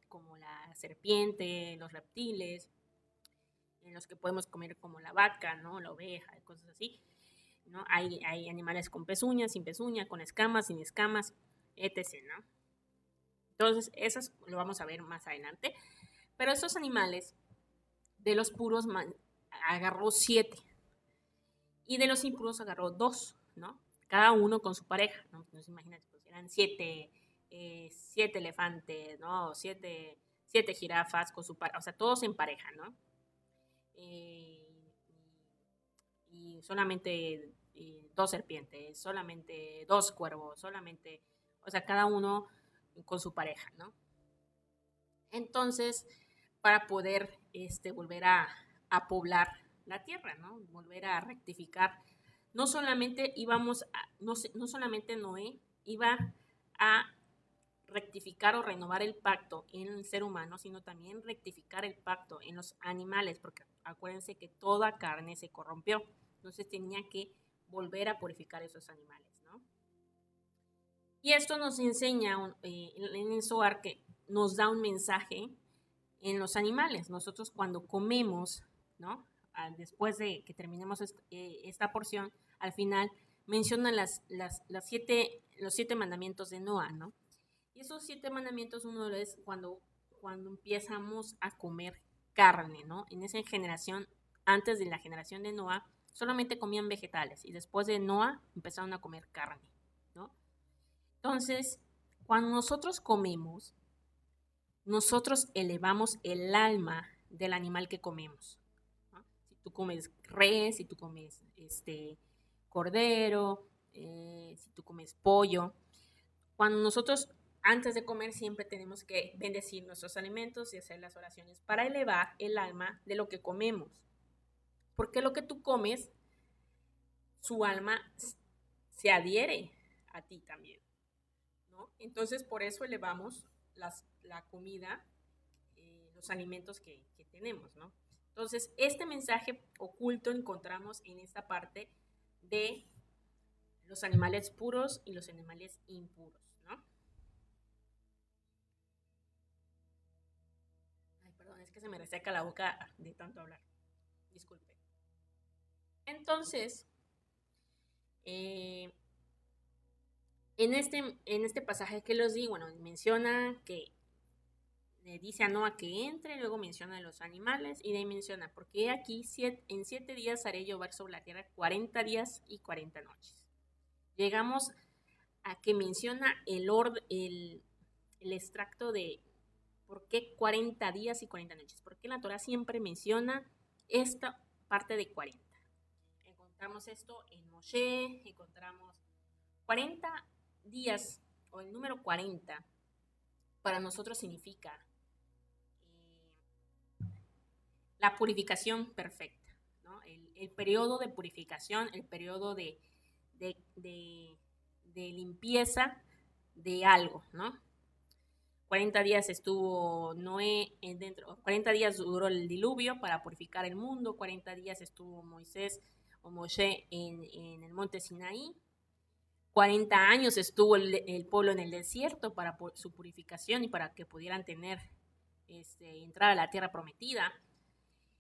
como la serpiente, los reptiles, en los que podemos comer como la vaca, ¿no? La oveja, cosas así, ¿no? Hay animales con pezuñas, sin pezuña, con escamas, sin escamas, etc., ¿no? Entonces, eso lo vamos a ver más adelante. Pero estos animales, de los puros, agarró 7 y de los impuros agarró 2, ¿no? Cada uno con su pareja, ¿no? Entonces, imagínate, pues eran 7 elefantes, ¿no? 7 jirafas con su pareja, o sea, todos en pareja, ¿no? Y solamente 2 serpientes, solamente 2 cuervos, solamente, o sea, cada uno con su pareja, ¿no? Entonces, para poder volver a poblar la tierra, ¿no? Volver a rectificar. No solamente no solamente Noé iba a rectificar o renovar el pacto en el ser humano, sino también rectificar el pacto en los animales, porque acuérdense que toda carne se corrompió. Entonces tenía que volver a purificar esos animales, ¿no? Y esto nos enseña en el Zohar que nos da un mensaje en los animales. Nosotros cuando comemos, ¿no? Después de que terminemos esta porción, al final menciona los 7 mandamientos de Noah, ¿no? Y esos 7 mandamientos, uno es cuando empezamos a comer carne, ¿no? En esa generación, antes de la generación de Noah, solamente comían vegetales y después de Noah empezaron a comer carne, ¿no? Entonces, cuando nosotros comemos, nosotros elevamos el alma del animal que comemos, ¿no? Si tú comes res, si tú comes cordero, si tú comes pollo, cuando nosotros antes de comer siempre tenemos que bendecir nuestros alimentos y hacer las oraciones para elevar el alma de lo que comemos. Porque lo que tú comes, su alma se adhiere a ti también, ¿no? Entonces por eso elevamos la comida, los alimentos que tenemos, ¿no? Entonces este mensaje oculto encontramos en esta parte de los animales puros y los animales impuros, ¿no? Ay, perdón, es que se me reseca la boca de tanto hablar. Disculpe. Entonces, eh, en este pasaje que los di, bueno, menciona que le dice a Noah que entre, luego menciona a los animales y de ahí menciona, porque aquí en 7 días haré llover sobre la tierra 40 días y 40 noches. Llegamos a que menciona el extracto de por qué 40 días y 40 noches, porque la Torah siempre menciona esta parte de 40. Encontramos esto en Moshe, encontramos 40 días, o el número 40, para nosotros significa la purificación perfecta, ¿no? El periodo de purificación, el periodo de limpieza de algo, ¿no? 40 días estuvo Noé dentro, 40 días duró el diluvio para purificar el mundo, 40 días estuvo Moisés o Moshe en el monte Sinaí, 40 años estuvo el pueblo en el desierto para su purificación y para que pudieran entrar a la tierra prometida.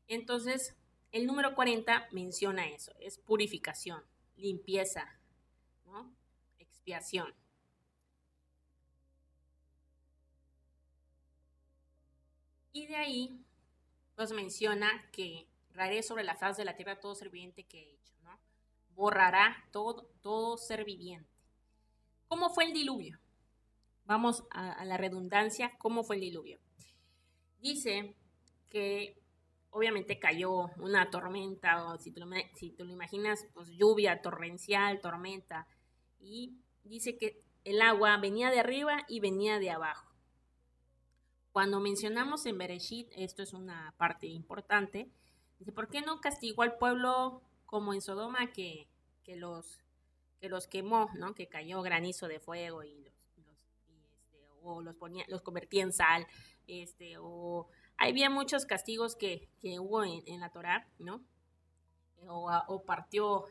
Entonces, el número 40 menciona eso, es purificación, limpieza, ¿no? Expiación. Y de ahí, pues menciona que raré sobre la faz de la tierra todo ser viviente que he hecho, ¿no? Borrará todo ser viviente. ¿Cómo fue el diluvio? Vamos a la redundancia, ¿cómo fue el diluvio? Dice que obviamente cayó una tormenta, o si te lo imaginas, pues lluvia torrencial, tormenta, y dice que el agua venía de arriba y venía de abajo. Cuando mencionamos en Bereshit, esto es una parte importante, dice, ¿por qué no castigó al pueblo como en Sodoma que los quemó, ¿no? Que cayó granizo de fuego y o los convertía en sal, o había muchos castigos que hubo en la Torá, ¿no? O partió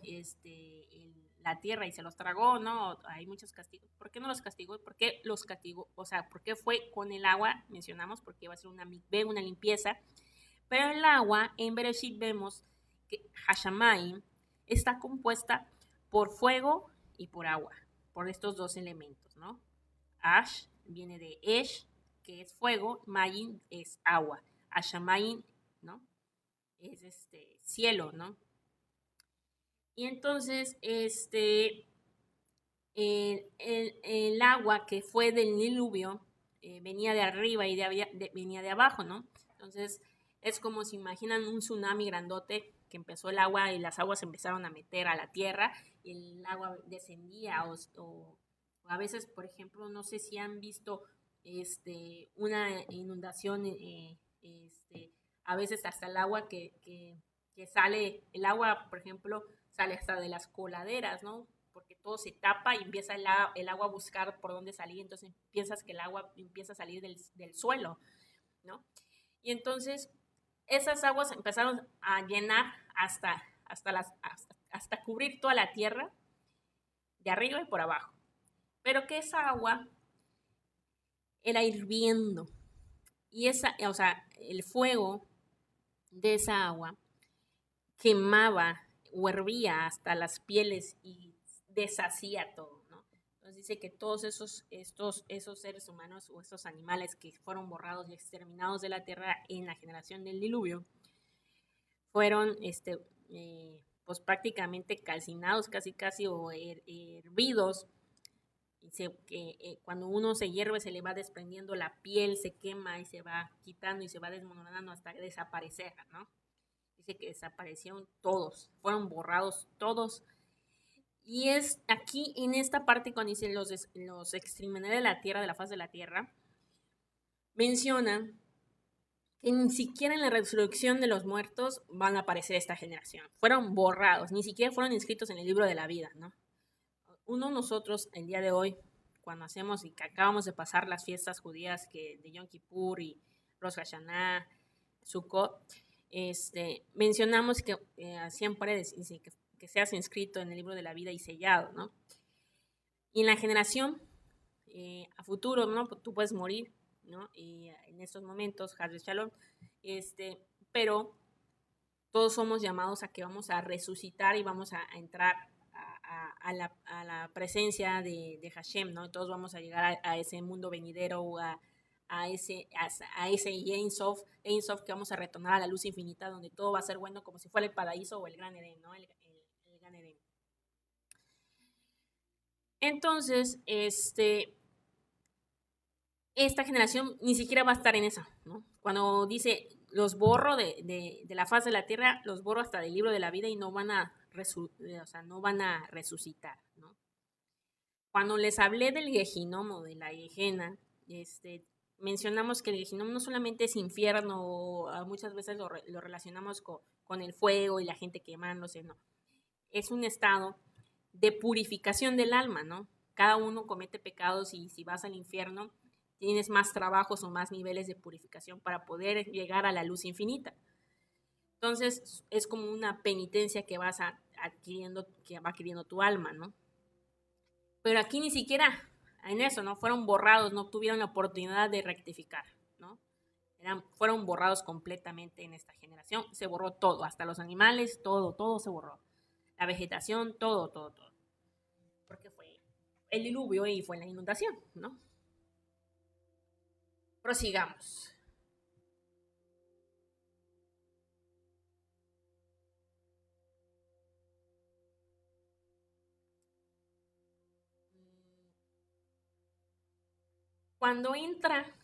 la tierra y se los tragó, ¿no? Hay muchos castigos. ¿Por qué no los castigó? ¿Por qué los castigó? O sea, ¿por qué fue con el agua? Mencionamos porque iba a ser una limpieza. Pero el agua, en Bereshit vemos que Hashamayim está compuesta por fuego y por agua, por estos dos elementos, ¿no? Ash viene de Esh, que es fuego, Mayin es agua. Hashamayim, ¿no? Es cielo, ¿no? Y entonces, el agua que fue del diluvio venía de arriba y venía de abajo, ¿no? Entonces, es como si imaginan un tsunami grandote que empezó el agua y las aguas empezaron a meter a la tierra y el agua descendía o a veces, por ejemplo, no sé si han visto una inundación, a veces hasta el agua que sale, el agua, por ejemplo, sale hasta de las coladeras, ¿no? Porque todo se tapa y empieza el agua a buscar por dónde salir, entonces piensas que el agua empieza a salir del suelo, ¿no? Y entonces esas aguas empezaron a llenar hasta hasta cubrir toda la tierra, de arriba y por abajo. Pero que esa agua era hirviendo. Y o sea, el fuego de esa agua quemaba o hervía hasta las pieles y deshacía todo, ¿no? Entonces dice que todos esos seres humanos o esos animales que fueron borrados y exterminados de la tierra en la generación del diluvio fueron pues prácticamente calcinados casi o hervidos. Y cuando uno se hierve se le va desprendiendo la piel, se quema y se va quitando y se va desmoronando hasta desaparecer, ¿no? Dice que desaparecieron todos, fueron borrados todos. Y es aquí en esta parte cuando dicen los exterminaré de la tierra, de la faz de la tierra, mencionan que ni siquiera en la resurrección de los muertos van a aparecer esta generación. Fueron borrados, ni siquiera fueron inscritos en el libro de la vida, ¿no? Nosotros, el día de hoy, cuando hacemos y que acabamos de pasar las fiestas judías de Yom Kippur y Rosh Hashanah, Sukkot, mencionamos que siempre dice que seas inscrito en el libro de la vida y sellado, ¿no? Y en la generación a futuro, ¿no? Tú puedes morir, ¿no? Y en estos momentos, Haz Shalom, pero todos somos llamados a que vamos a resucitar y vamos a entrar a la presencia de Hashem, ¿no? Todos vamos a llegar a ese mundo venidero o a ese Ein Sof que vamos a retornar a la luz infinita, donde todo va a ser bueno como si fuera el paraíso o el Gran Edén, ¿no? El Gran Edén. Entonces, esta generación ni siquiera va a estar en esa, ¿no? Cuando dice, los borro de la faz de la tierra, los borro hasta del libro de la vida y no van a, no van a resucitar, ¿no? Cuando les hablé del Gehinom, de la Gehenna, mencionamos que el Gehinom no solamente es infierno, muchas veces lo relacionamos con el fuego y la gente quemándose, no. Es un estado de purificación del alma, ¿no? Cada uno comete pecados y si vas al infierno tienes más trabajos o más niveles de purificación para poder llegar a la luz infinita. Entonces es como una penitencia que vas adquiriendo, que va adquiriendo tu alma, ¿no? Pero aquí ni siquiera en eso, ¿no? Fueron borrados, no tuvieron la oportunidad de rectificar, ¿no? Fueron borrados completamente en esta generación. Se borró todo, hasta los animales, todo se borró. La vegetación, todo. Porque fue el diluvio y fue la inundación, ¿no? Prosigamos. Cuando entra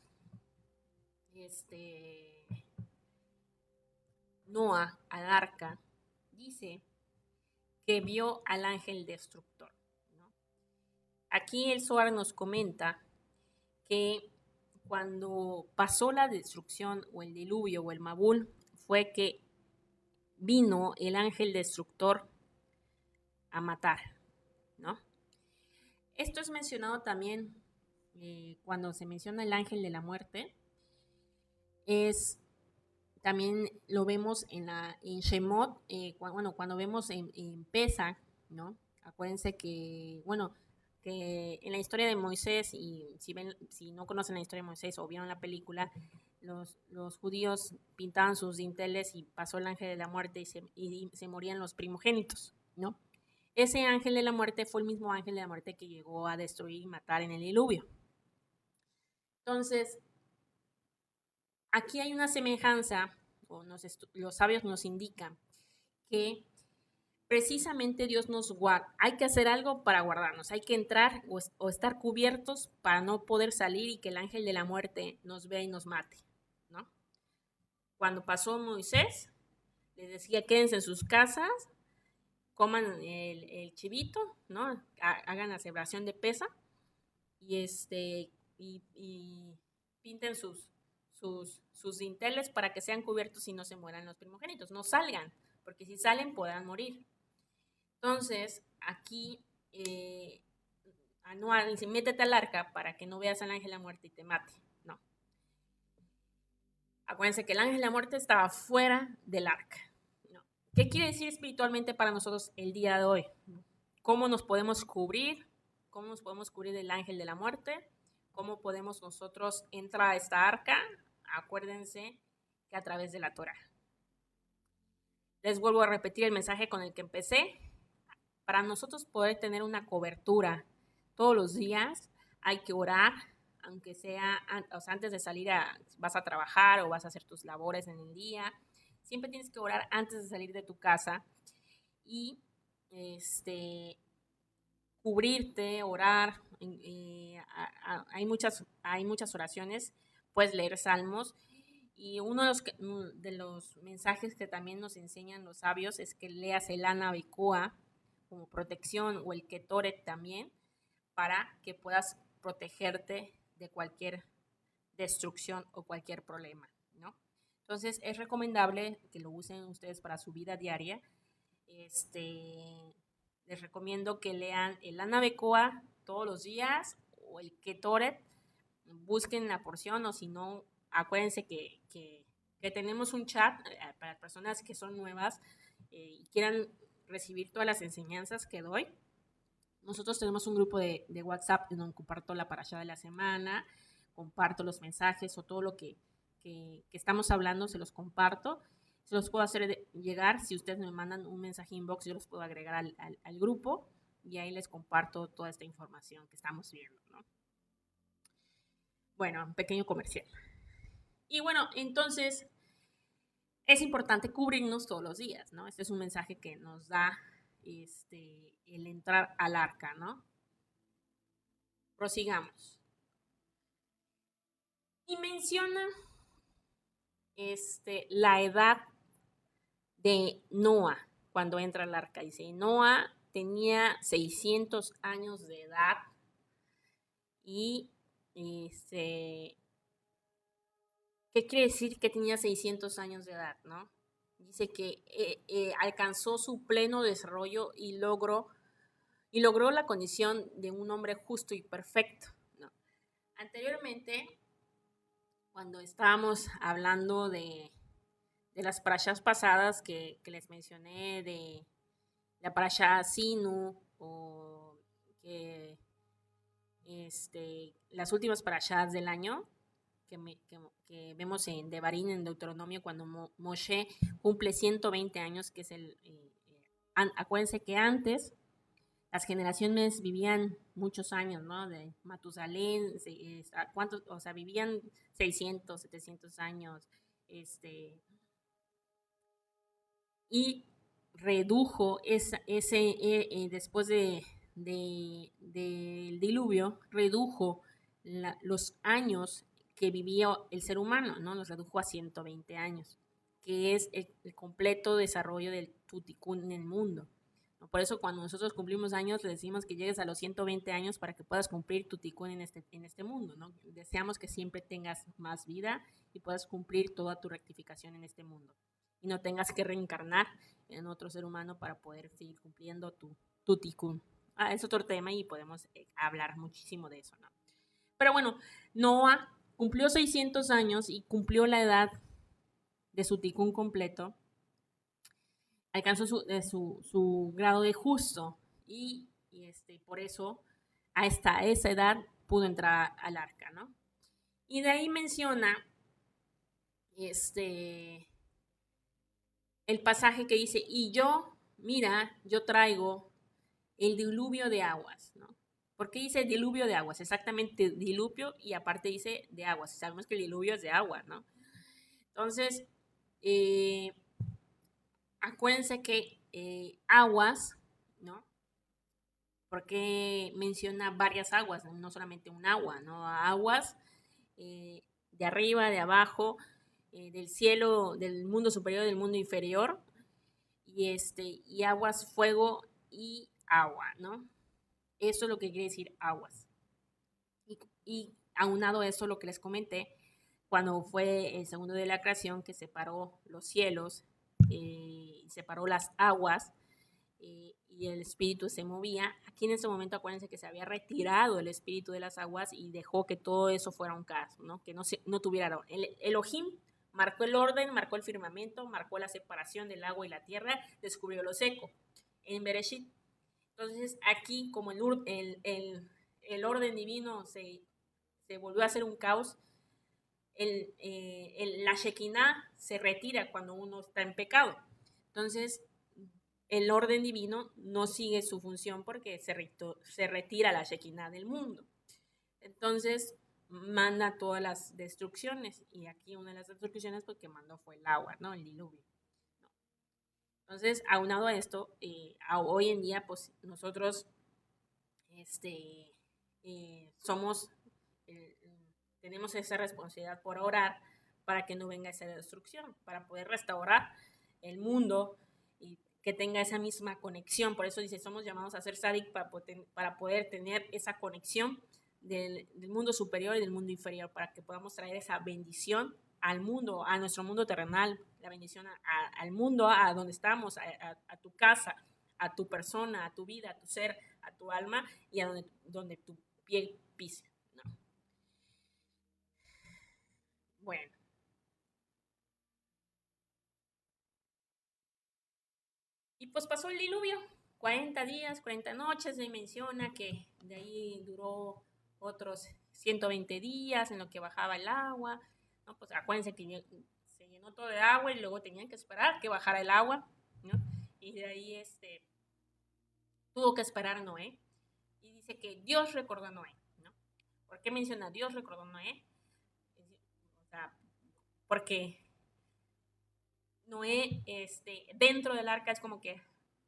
Noah al arca, dice que vio al ángel destructor, ¿no? Aquí el Zohar nos comenta que cuando pasó la destrucción o el diluvio o el Mabul, fue que vino el ángel destructor a matar, ¿no? Esto es mencionado también cuando se menciona el ángel de la muerte, también lo vemos en Shemot, cuando vemos en Pesach, ¿no? Acuérdense que, que en la historia de Moisés, y si no conocen la historia de Moisés o vieron la película, los judíos pintaban sus dinteles y pasó el ángel de la muerte y se morían los primogénitos, ¿no? Ese ángel de la muerte fue el mismo ángel de la muerte que llegó a destruir y matar en el diluvio. Entonces, aquí hay una semejanza, los sabios nos indican que precisamente Dios nos guarda. Hay que hacer algo para guardarnos, hay que entrar o estar cubiertos para no poder salir y que el ángel de la muerte nos vea y nos mate, ¿no? Cuando pasó Moisés, les decía, quédense en sus casas, coman el chivito, ¿no? Hagan la celebración de Pesa y y pinten sus dinteles para que sean cubiertos y no se mueran los primogénitos, no salgan, porque si salen podrán morir. Entonces, aquí Anual dice, métete al arca para que no veas al ángel de la muerte y te mate. No. Acuérdense que el ángel de la muerte estaba fuera del arca. No. ¿Qué quiere decir espiritualmente para nosotros el día de hoy? ¿Cómo nos podemos cubrir? ¿Cómo nos podemos cubrir del ángel de la muerte? ¿Cómo podemos nosotros entrar a esta arca? Acuérdense que a través de la Torah. Les vuelvo a repetir el mensaje con el que empecé. Para nosotros poder tener una cobertura todos los días, hay que orar, aunque sea, o sea, antes de salir vas a trabajar o vas a hacer tus labores en el día. Siempre tienes que orar antes de salir de tu casa y cubrirte, orar. Hay muchas oraciones, puedes leer salmos. Y uno de los mensajes que también nos enseñan los sabios es que leas el Ana Becoa como protección o el Ketoret también para que puedas protegerte de cualquier destrucción o cualquier problema, ¿no? Entonces es recomendable que lo usen ustedes para su vida diaria. Les recomiendo que lean el Ana Becoa todos los días o el Ketoret. Busquen la porción o si no, acuérdense que tenemos un chat para personas que son nuevas y quieran recibir todas las enseñanzas que doy. Nosotros tenemos un grupo de WhatsApp donde comparto la parashá de la semana, comparto los mensajes o todo lo que estamos hablando, se los comparto. Se los puedo hacer llegar. Si ustedes me mandan un mensaje inbox, yo los puedo agregar al grupo y ahí les comparto toda esta información que estamos viendo, ¿no? Bueno, un pequeño comercial. Y bueno, entonces es importante cubrirnos todos los días, ¿no? Este es un mensaje que nos da el entrar al arca, ¿no? Prosigamos. Y menciona la edad de Noah cuando entra al arca. Dice, Noah tenía 600 años de edad y ¿qué quiere decir que tenía 600 años de edad, no? Dice que alcanzó su pleno desarrollo y logró la condición de un hombre justo y perfecto, ¿no? Anteriormente, cuando estábamos hablando de las parashas pasadas que les mencioné, de la parashá Sinu o que las últimas parashas del año que vemos en Devarim, en Deuteronomio, cuando Moshe cumple 120 años, que es acuérdense que antes las generaciones vivían muchos años, ¿no? De Matusalén, ¿cuántos? O sea, vivían 600, 700 años, y redujo después del diluvio, redujo los años que vivió el ser humano, ¿no? Los redujo a 120 años, que es el completo desarrollo del tuticún en el mundo. ¿No? Por eso cuando nosotros cumplimos años, le decimos que llegues a los 120 años para que puedas cumplir tu tikkun en este mundo, ¿no? Deseamos que siempre tengas más vida y puedas cumplir toda tu rectificación en este mundo. Y no tengas que reencarnar en otro ser humano para poder seguir cumpliendo tu tikkun. Es otro tema y podemos hablar muchísimo de eso, ¿no? Pero bueno, Noah cumplió 600 años y cumplió la edad de su tikkun completo. Alcanzó su grado de justo y por eso hasta esa edad pudo entrar al arca, ¿no? Y de ahí menciona el pasaje que dice, y yo, mira, yo traigo el diluvio de aguas, ¿no? ¿Por qué dice diluvio de aguas? Exactamente diluvio y aparte dice de aguas. Sabemos que el diluvio es de agua, ¿no? Entonces, acuérdense que aguas, ¿no? Porque menciona varias aguas, no solamente un agua, ¿no? Aguas de arriba, de abajo, del cielo, del mundo superior, del mundo inferior, y aguas, fuego y agua, ¿no? Eso es lo que quiere decir aguas. Y aunado a eso, lo que les comenté, cuando fue el segundo de la creación que separó los cielos, separó las aguas, y el espíritu se movía. Aquí en ese momento acuérdense que se había retirado el espíritu de las aguas y dejó que todo eso fuera un caos, ¿no? Que no tuviera el Elohim marcó el orden, marcó el firmamento, marcó la separación del agua y la tierra, descubrió lo seco en Bereshit. Entonces aquí como el orden divino se volvió a hacer un caos, la Shekinah se retira cuando uno está en pecado. Entonces el orden divino no sigue su función porque se retira la Shekinah del mundo. Entonces manda todas las destrucciones, y aquí una de las destrucciones pues, que mandó fue el agua, ¿no? El diluvio. ¿No? Entonces, aunado a esto, hoy en día pues nosotros somos, eh, tenemos esa responsabilidad por orar para que no venga esa destrucción, para poder restaurar el mundo y que tenga esa misma conexión. Por eso dice, somos llamados a ser sádic para poder tener esa conexión del mundo superior y del mundo inferior, para que podamos traer esa bendición al mundo, a nuestro mundo terrenal, la bendición al mundo, a donde estamos, a tu casa, a tu persona, a tu vida, a tu ser, a tu alma y a donde tu pie pise. ¿No? Bueno. Y pues pasó el diluvio, 40 días, 40 noches, y menciona que de ahí duró otros 120 días en lo que bajaba el agua. ¿No? Pues acuérdense que se llenó todo de agua y luego tenían que esperar que bajara el agua, ¿no? Y de ahí tuvo que esperar a Noé. Y dice que Dios recordó a Noé, ¿no? ¿Por qué menciona Dios recordó a Noé? O sea, porque Noé, dentro del arca es como que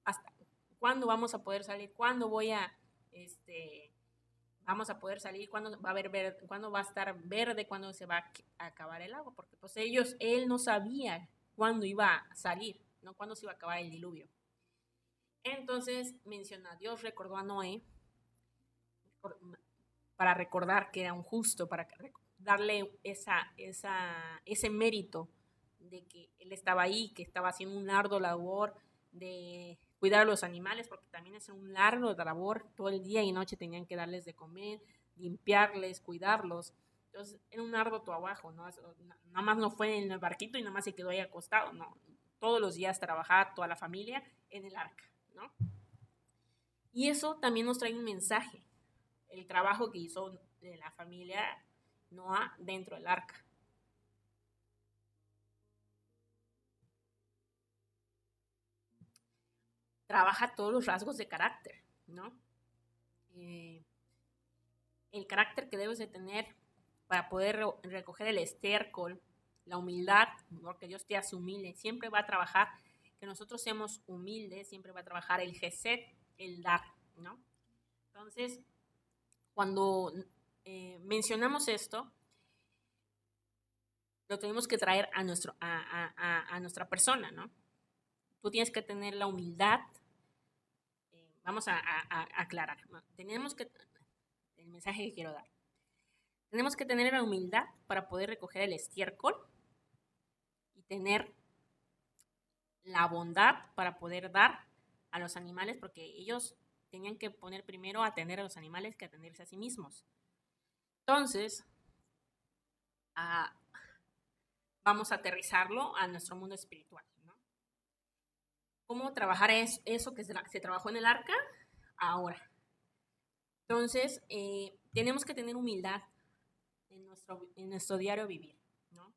hasta cuándo vamos a poder salir, cuándo vamos a poder salir, cuándo va a haber verde, cuándo va a estar verde, cuándo se va a acabar el agua, porque pues él no sabía cuándo iba a salir, no cuándo se iba a acabar el diluvio. Entonces menciona, Dios recordó a Noé para recordar que era un justo, para darle ese mérito de que él estaba ahí, que estaba haciendo un largo labor de cuidar a los animales, porque también es un largo labor, todo el día y noche tenían que darles de comer, limpiarles, cuidarlos. Entonces era un largo trabajo, ¿no? Nada más no fue en el barquito y nada más se quedó ahí acostado, no. Todos los días trabajaba toda la familia en el arca, ¿no? Y eso también nos trae un mensaje, el trabajo que hizo de la familia Noah dentro del arca. Trabaja todos los rasgos de carácter, ¿no? Eh, el carácter que debes de tener para poder recoger el estiércol, la humildad, porque Dios te hace humilde, siempre va a trabajar que nosotros seamos humildes, siempre va a trabajar el gesed, el dar, ¿no? Entonces, cuando mencionamos esto, lo tenemos que traer a nuestra persona, ¿no? Tú tienes que tener la humildad. Vamos a aclarar. Tenemos que, el mensaje que quiero dar. Tenemos que tener la humildad para poder recoger el estiércol y tener la bondad para poder dar a los animales, porque ellos tenían que poner primero a atender a los animales que atenderse a sí mismos. Entonces, vamos a aterrizarlo a nuestro mundo espiritual, ¿no? ¿Cómo trabajar eso que se trabajó en el arca? Ahora. Entonces, tenemos que tener humildad en nuestro diario vivir, ¿no?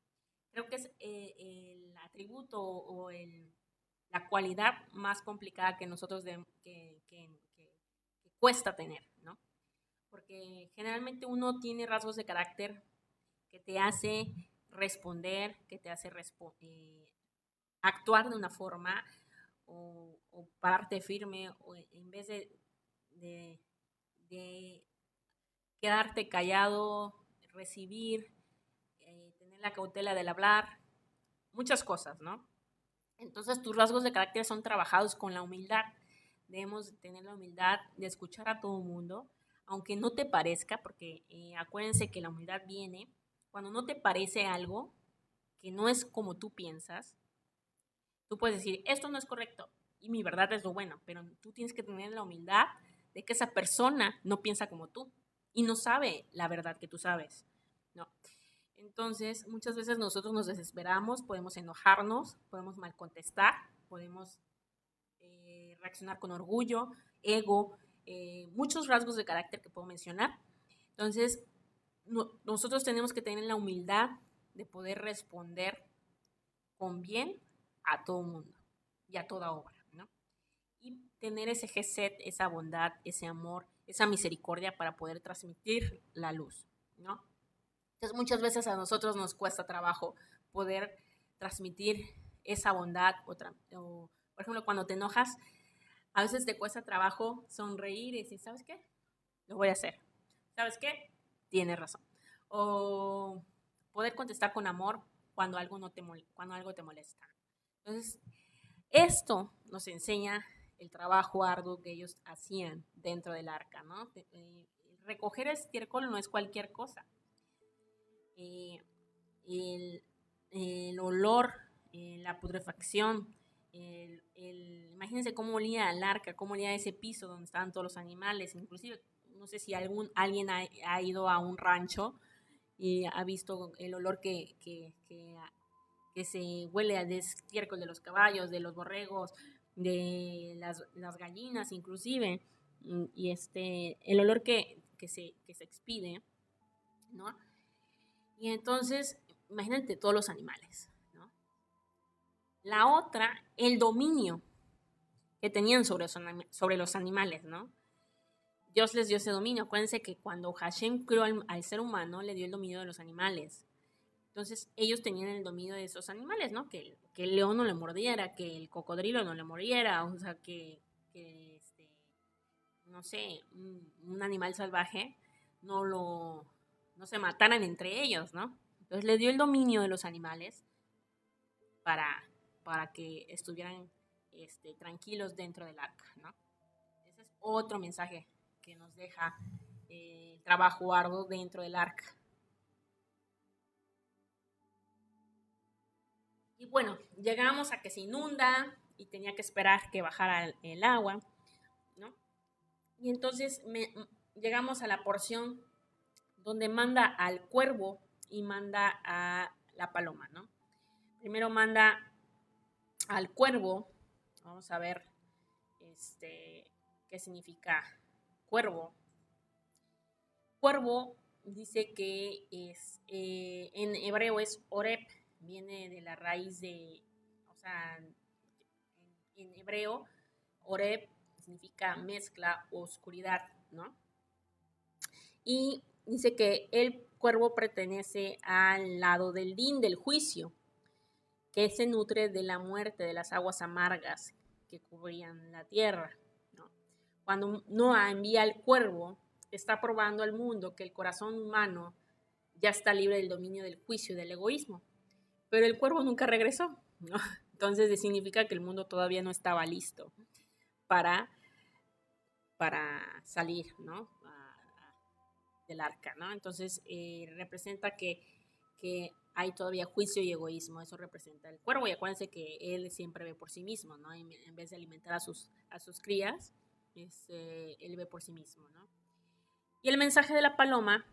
Creo que es el atributo o la cualidad más complicada que nosotros que cuesta tener, ¿no? Porque generalmente uno tiene rasgos de carácter que te hace responder, que te hace actuar de una forma o pararte firme, o en vez de quedarte callado, recibir, tener la cautela del hablar, muchas cosas, ¿no? Entonces tus rasgos de carácter son trabajados con la humildad. Debemos tener la humildad de escuchar a todo el mundo, aunque no te parezca, porque acuérdense que la humildad viene cuando no te parece algo que no es como tú piensas. Tú puedes decir, esto no es correcto y mi verdad es lo bueno, pero tú tienes que tener la humildad de que esa persona no piensa como tú y no sabe la verdad que tú sabes, ¿no? Entonces, muchas veces nosotros nos desesperamos, podemos enojarnos, podemos mal contestar, podemos reaccionar con orgullo, ego, muchos rasgos de carácter que puedo mencionar. Entonces, nosotros tenemos que tener la humildad de poder responder con bien a todo mundo y a toda obra, ¿no? Y tener ese gesed, esa bondad, ese amor, esa misericordia para poder transmitir la luz, ¿no? Entonces muchas veces a nosotros nos cuesta trabajo poder transmitir esa bondad o, por ejemplo, cuando te enojas, a veces te cuesta trabajo sonreír y decir, ¿sabes qué? Lo voy a hacer. ¿Sabes qué? Tienes razón. O poder contestar con amor cuando algo, cuando algo te molesta. Entonces, esto nos enseña el trabajo arduo que ellos hacían dentro del arca, ¿no? Recoger estiércol no es cualquier cosa. El, el olor, la putrefacción, imagínense cómo olía el arca, cómo olía ese piso donde estaban todos los animales, inclusive no sé si alguien ha ido a un rancho y ha visto el olor que se huele al estiércol de los caballos, de los borregos, de las gallinas inclusive, y el olor que se expide, ¿no? Y entonces, imagínate todos los animales, ¿no? La otra, el dominio que tenían sobre los animales, ¿no? Dios les dio ese dominio. Acuérdense que cuando Hashem creó al ser humano, le dio el dominio de los animales. Entonces, ellos tenían el dominio de esos animales, ¿no? Que el león no le mordiera, que el cocodrilo no le mordiera, o sea, no sé, un animal salvaje no se mataran entre ellos, ¿no? Entonces, le dio el dominio de los animales para, para que estuvieran tranquilos dentro del arca, ¿no? Ese es otro mensaje que nos deja el trabajo arduo dentro del arca. Y bueno, llegamos a que se inunda y tenía que esperar que bajara el agua, ¿no? Y entonces llegamos a la porción donde manda al cuervo y manda a la paloma, ¿no? Primero manda al cuervo, vamos a ver qué significa cuervo. Cuervo dice que en hebreo es oreb, viene de la raíz de, o sea, en hebreo, oreb significa mezcla o oscuridad, ¿no? Y dice que el cuervo pertenece al lado del din, del juicio, que se nutre de la muerte, de las aguas amargas que cubrían la tierra, ¿no? Cuando Noah envía al cuervo, está probando al mundo que el corazón humano ya está libre del dominio del juicio y del egoísmo. Pero el cuervo nunca regresó, ¿no? Entonces significa que el mundo todavía no estaba listo para, para salir, ¿no? Del arca, ¿no? Entonces representa que hay todavía juicio y egoísmo, eso representa el cuervo, y acuérdense que él siempre ve por sí mismo, ¿no? En vez de alimentar a sus crías, él ve por sí mismo, ¿no? Y el mensaje de la paloma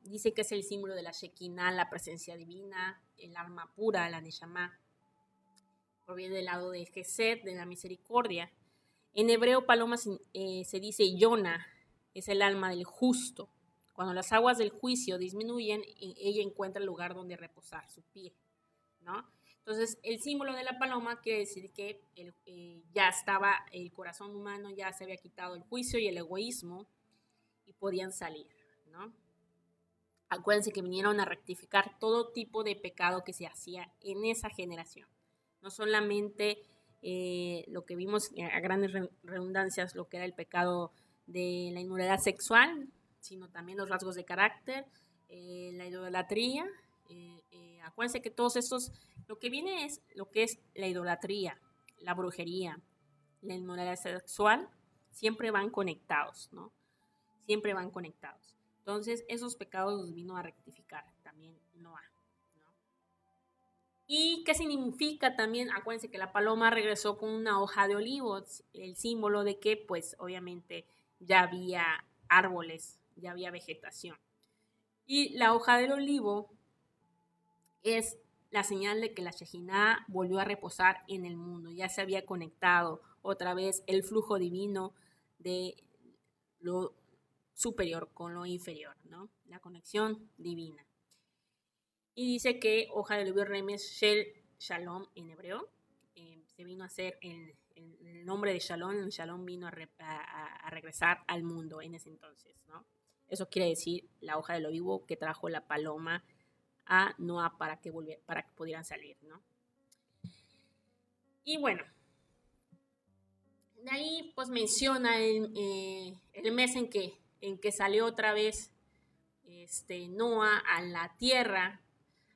dice que es el símbolo de la Shekinah, la presencia divina, el alma pura, la Neshama. Proviene del lado de Gesed, de la misericordia. En hebreo, paloma se dice Yona, es el alma del justo. Cuando las aguas del juicio disminuyen, ella encuentra el lugar donde reposar su pie, ¿no? Entonces, el símbolo de la paloma quiere decir que ya estaba el corazón humano, ya se había quitado el juicio y el egoísmo y podían salir, ¿no? Acuérdense que vinieron a rectificar todo tipo de pecado que se hacía en esa generación. No solamente lo que vimos a grandes redundancias, lo que era el pecado de la inmoralidad sexual, sino también los rasgos de carácter, la idolatría. Acuérdense que todos estos, lo que viene es lo que es la idolatría, la brujería, la inmoralidad sexual, siempre van conectados, ¿no? Siempre van conectados. Entonces, esos pecados los vino a rectificar también Noah, ¿no? ¿Y qué significa también? Acuérdense que la paloma regresó con una hoja de olivo, el símbolo de que, pues, obviamente ya había árboles, ya había vegetación. Y la hoja del olivo es la señal de que la Shejinah volvió a reposar en el mundo, ya se había conectado otra vez el flujo divino de lo superior con lo inferior, ¿no? La conexión divina. Y dice que hoja de olivo remes shel shalom en hebreo, se vino a hacer el nombre de Shalom. El Shalom vino a regresar al mundo en ese entonces, ¿no? Eso quiere decir la hoja del olivo que trajo la paloma a Noah para que pudieran salir, ¿no? Y bueno, de ahí pues menciona el mes en que salió otra vez Noah a la tierra.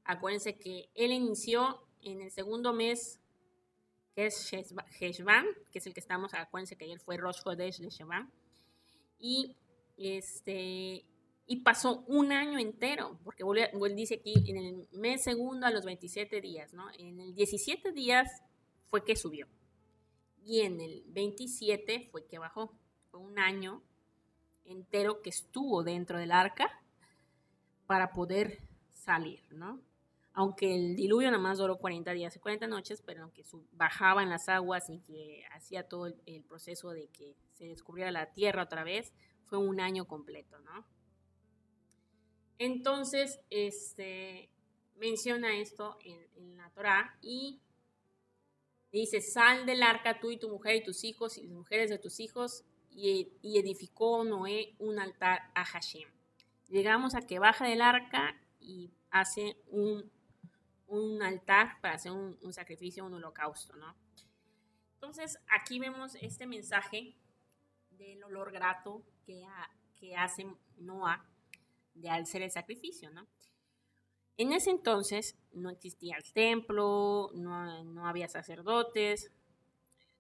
Acuérdense que él inició en el segundo mes, que es Heshvan, que es el que estamos, acuérdense que ayer fue Rosh Chodesh de Shvan, y y pasó un año entero, porque dice aquí en el mes segundo a los 27 días, ¿no? En el 17 días fue que subió, y en el 27 fue que bajó. Fue un año entero que estuvo dentro del arca para poder salir, ¿no? Aunque el diluvio nada más duró 40 días y 40 noches, pero aunque bajaba en las aguas y que hacía todo el proceso de que se descubriera la tierra otra vez, fue un año completo, ¿no? Entonces, menciona esto en la Torá y dice, sal del arca tú y tu mujer y tus hijos y las mujeres de tus hijos, y edificó Noé un altar a Hashem. Llegamos a que baja del arca y hace un altar para hacer un sacrificio, un holocausto, ¿no? Entonces, aquí vemos este mensaje del olor grato que hace Noah de hacer el sacrificio, ¿no? En ese entonces no existía el templo, no había sacerdotes.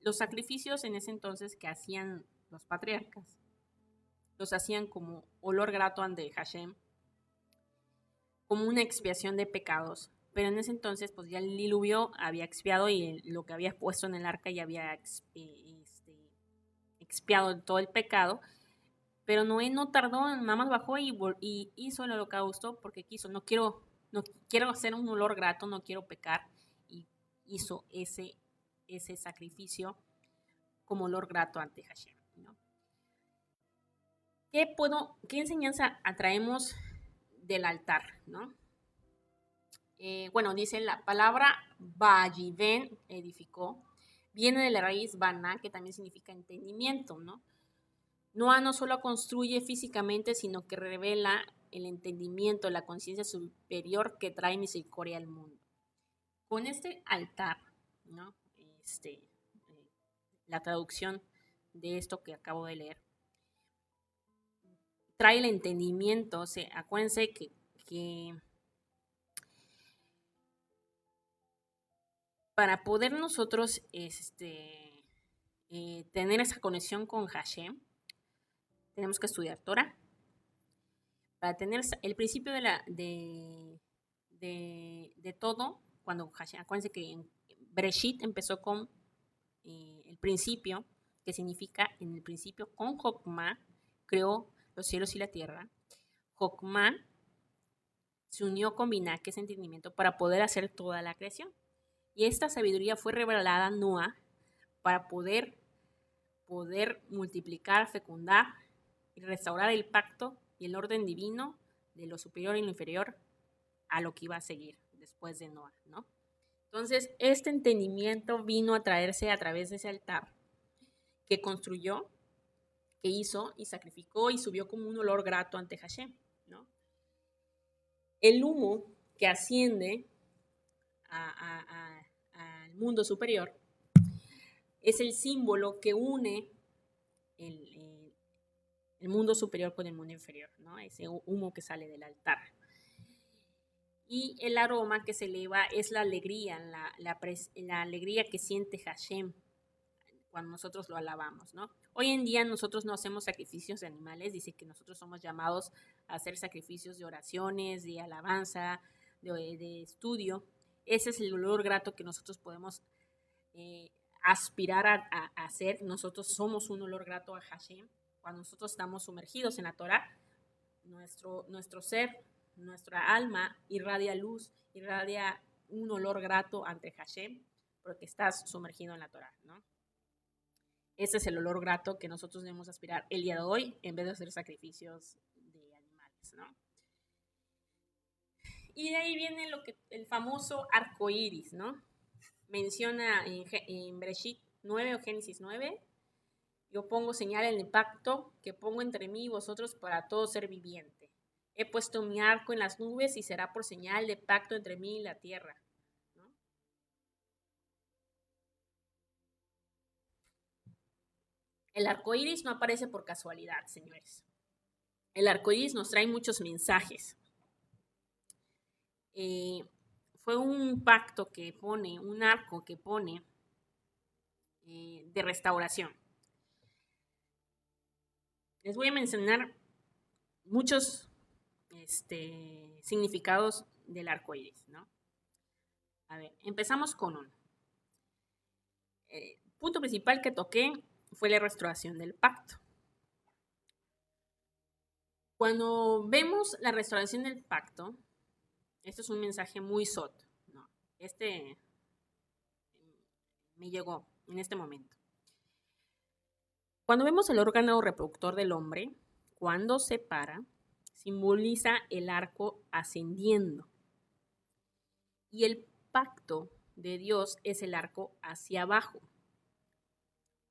Los sacrificios en ese entonces que hacían los patriarcas, los hacían como olor grato ante Hashem, como una expiación de pecados. Pero en ese entonces, pues ya el diluvio había expiado y lo que había puesto en el arca ya había expiado todo el pecado. Pero Noé no tardó, nada más bajó y hizo el holocausto porque quiso, no quiero hacer un olor grato, no quiero pecar, y hizo ese sacrificio como olor grato ante Hashem, ¿no? ¿Qué enseñanza atraemos del altar, ¿no? Bueno, dice la palabra Vayiven, edificó, viene de la raíz Bana, que también significa entendimiento, ¿no? Noah no solo construye físicamente, sino que revela el entendimiento, la conciencia superior que trae misericordia al mundo. Con este altar, ¿no? La traducción de esto que acabo de leer, trae el entendimiento. O sea, acuérdense que para poder nosotros tener esa conexión con Hashem, tenemos que estudiar Torah. Para tener el principio de todo, cuando Hashem, acuérdense que en Bereshit empezó con el principio, que significa en el principio, con Jokma, creó los cielos y la tierra. Jokma se unió con Binah, que es entendimiento, para poder hacer toda la creación. Y esta sabiduría fue revelada a Noah para poder multiplicar, fecundar y restaurar el pacto y el orden divino de lo superior y lo inferior a lo que iba a seguir después de Noah, ¿no? Entonces, este entendimiento vino a traerse a través de ese altar que construyó, que hizo y sacrificó y subió como un olor grato ante Hashem, ¿no? El humo que asciende al mundo superior es el símbolo que une el mundo superior con el mundo inferior, ¿no? Ese humo que sale del altar. Y el aroma que se eleva es la alegría, la alegría que siente Hashem cuando nosotros lo alabamos, ¿no? Hoy en día nosotros no hacemos sacrificios de animales, dice que nosotros somos llamados a hacer sacrificios de oraciones, de alabanza, de estudio. Ese es el olor grato que nosotros podemos aspirar a hacer. Nosotros somos un olor grato a Hashem cuando nosotros estamos sumergidos en la Torah. Nuestro ser nuestra alma irradia luz, irradia un olor grato ante Hashem, porque estás sumergido en la Torah, ¿no? Ese es el olor grato que nosotros debemos aspirar el día de hoy, en vez de hacer sacrificios de animales, ¿no? Y de ahí viene el famoso arco iris, ¿no? Menciona en Bereshit 9 o Génesis 9, yo pongo señal en el pacto que pongo entre mí y vosotros para todo ser viviente. He puesto mi arco en las nubes y será por señal de pacto entre mí y la tierra, ¿no? El arco iris no aparece por casualidad, señores. El arco iris nos trae muchos mensajes. Fue un pacto que pone, un arco que pone de restauración. Les voy a mencionar muchos significados del arco iris, ¿no? A ver, empezamos con uno. Punto principal que toqué fue la restauración del pacto. Cuando vemos la restauración del pacto, esto es un mensaje muy soto, ¿no? Me llegó en este momento. Cuando vemos el órgano reproductor del hombre, cuando se para, simboliza el arco ascendiendo. Y el pacto de Dios es el arco hacia abajo,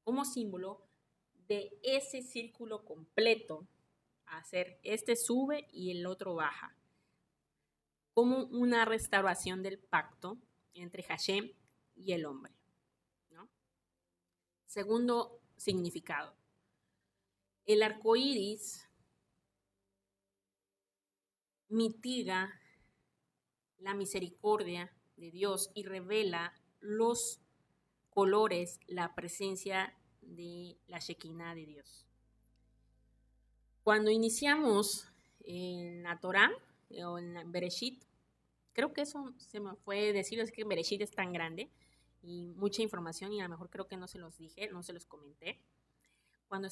como símbolo de ese círculo completo, hacer este sube y el otro baja, como una restauración del pacto entre Hashem y el hombre, ¿no? Segundo significado, el arco iris mitiga la misericordia de Dios y revela los colores, la presencia de la Shekinah de Dios. Cuando iniciamos en la Torah o en Bereshit, creo que eso se me fue decir, es que Bereshit es tan grande y mucha información y a lo mejor creo que no se los dije, no se los comenté. Cuando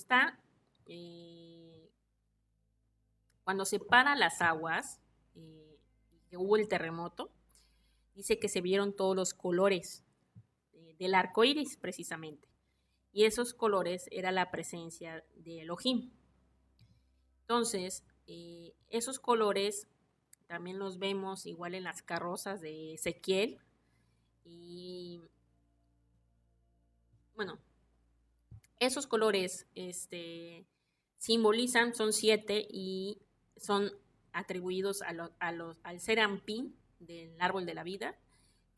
cuando separa las aguas, que hubo el terremoto, dice que se vieron todos los colores del arco iris precisamente. Y esos colores era la presencia de Elohim. Entonces, esos colores también los vemos igual en las carrozas de Ezequiel. Y bueno, esos colores simbolizan, son 7 y son atribuidos al Serampín del árbol de la vida,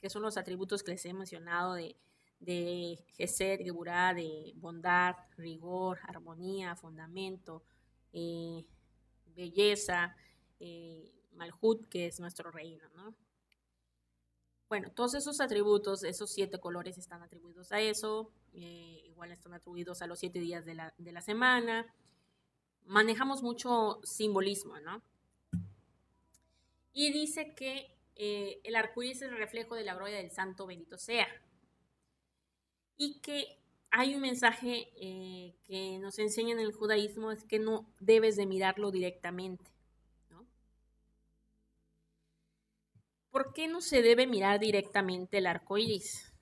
que son los atributos que les he mencionado de Gesed, Geburá, de bondad, rigor, armonía, fundamento, belleza, Malhut, que es nuestro reino, ¿no? Bueno, todos esos atributos, esos 7 colores están atribuidos a eso, igual están atribuidos a los 7 días de la semana. Manejamos mucho simbolismo, ¿no? Y dice que el arcoíris es el reflejo de la gloria del santo bendito sea. Y que hay un mensaje que nos enseña en el judaísmo, es que no debes de mirarlo directamente, ¿no? ¿Por qué no se debe mirar directamente el arco iris?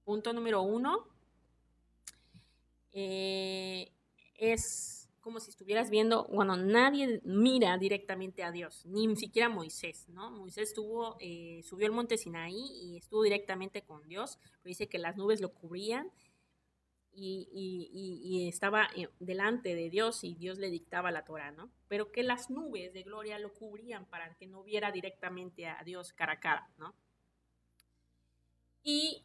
Punto número 1, es como si estuvieras viendo, bueno, nadie mira directamente a Dios, ni siquiera Moisés, ¿no? Moisés subió al monte Sinaí y estuvo directamente con Dios, pero dice que las nubes lo cubrían y estaba delante de Dios y Dios le dictaba la Torah, ¿no? Pero que las nubes de gloria lo cubrían para que no viera directamente a Dios cara a cara, ¿no? Y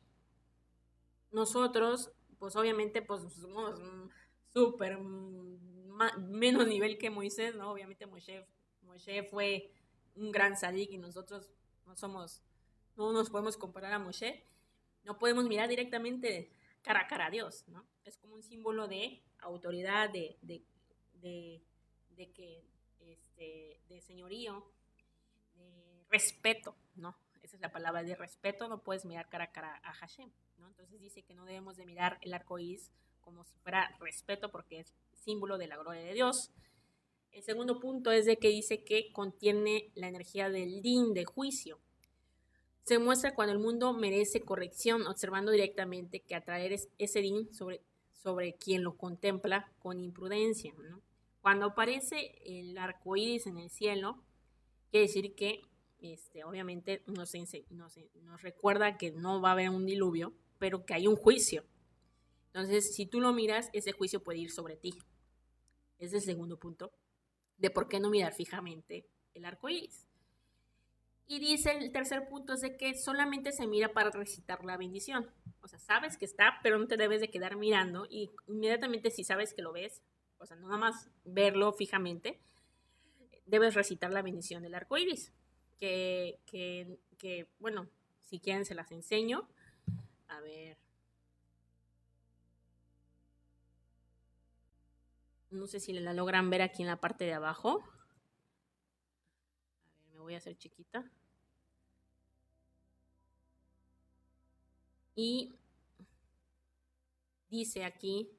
nosotros, pues obviamente, pues somos súper menos nivel que Moisés, ¿no? Obviamente Moshe fue un gran sadik y nosotros no nos podemos comparar a Moshe. No podemos mirar directamente cara a cara a Dios, ¿no? Es como un símbolo de autoridad, de señorío, de respeto, ¿no? Esa es la palabra de respeto, no puedes mirar cara a cara a Hashem, ¿no? Entonces dice que no debemos de mirar el arco iris como si fuera respeto porque es símbolo de la gloria de Dios. El segundo punto es de que dice que contiene la energía del din, de juicio. Se muestra cuando el mundo merece corrección, observando directamente que atraer ese din sobre quien lo contempla con imprudencia, ¿no? Cuando aparece el arco iris en el cielo, quiere decir que obviamente nos recuerda que no va a haber un diluvio, pero que hay un juicio. Entonces, si tú lo miras, ese juicio puede ir sobre ti. Ese es el segundo punto de por qué no mirar fijamente el arco iris. Y dice el tercer punto es de que solamente se mira para recitar la bendición. O sea, sabes que está, pero no te debes de quedar mirando y inmediatamente si sabes que lo ves, o sea, no nada más verlo fijamente, debes recitar la bendición del arco iris. Bueno, si quieren se las enseño. A ver. No sé si la logran ver aquí en la parte de abajo. A ver, me voy a hacer chiquita. Y dice aquí,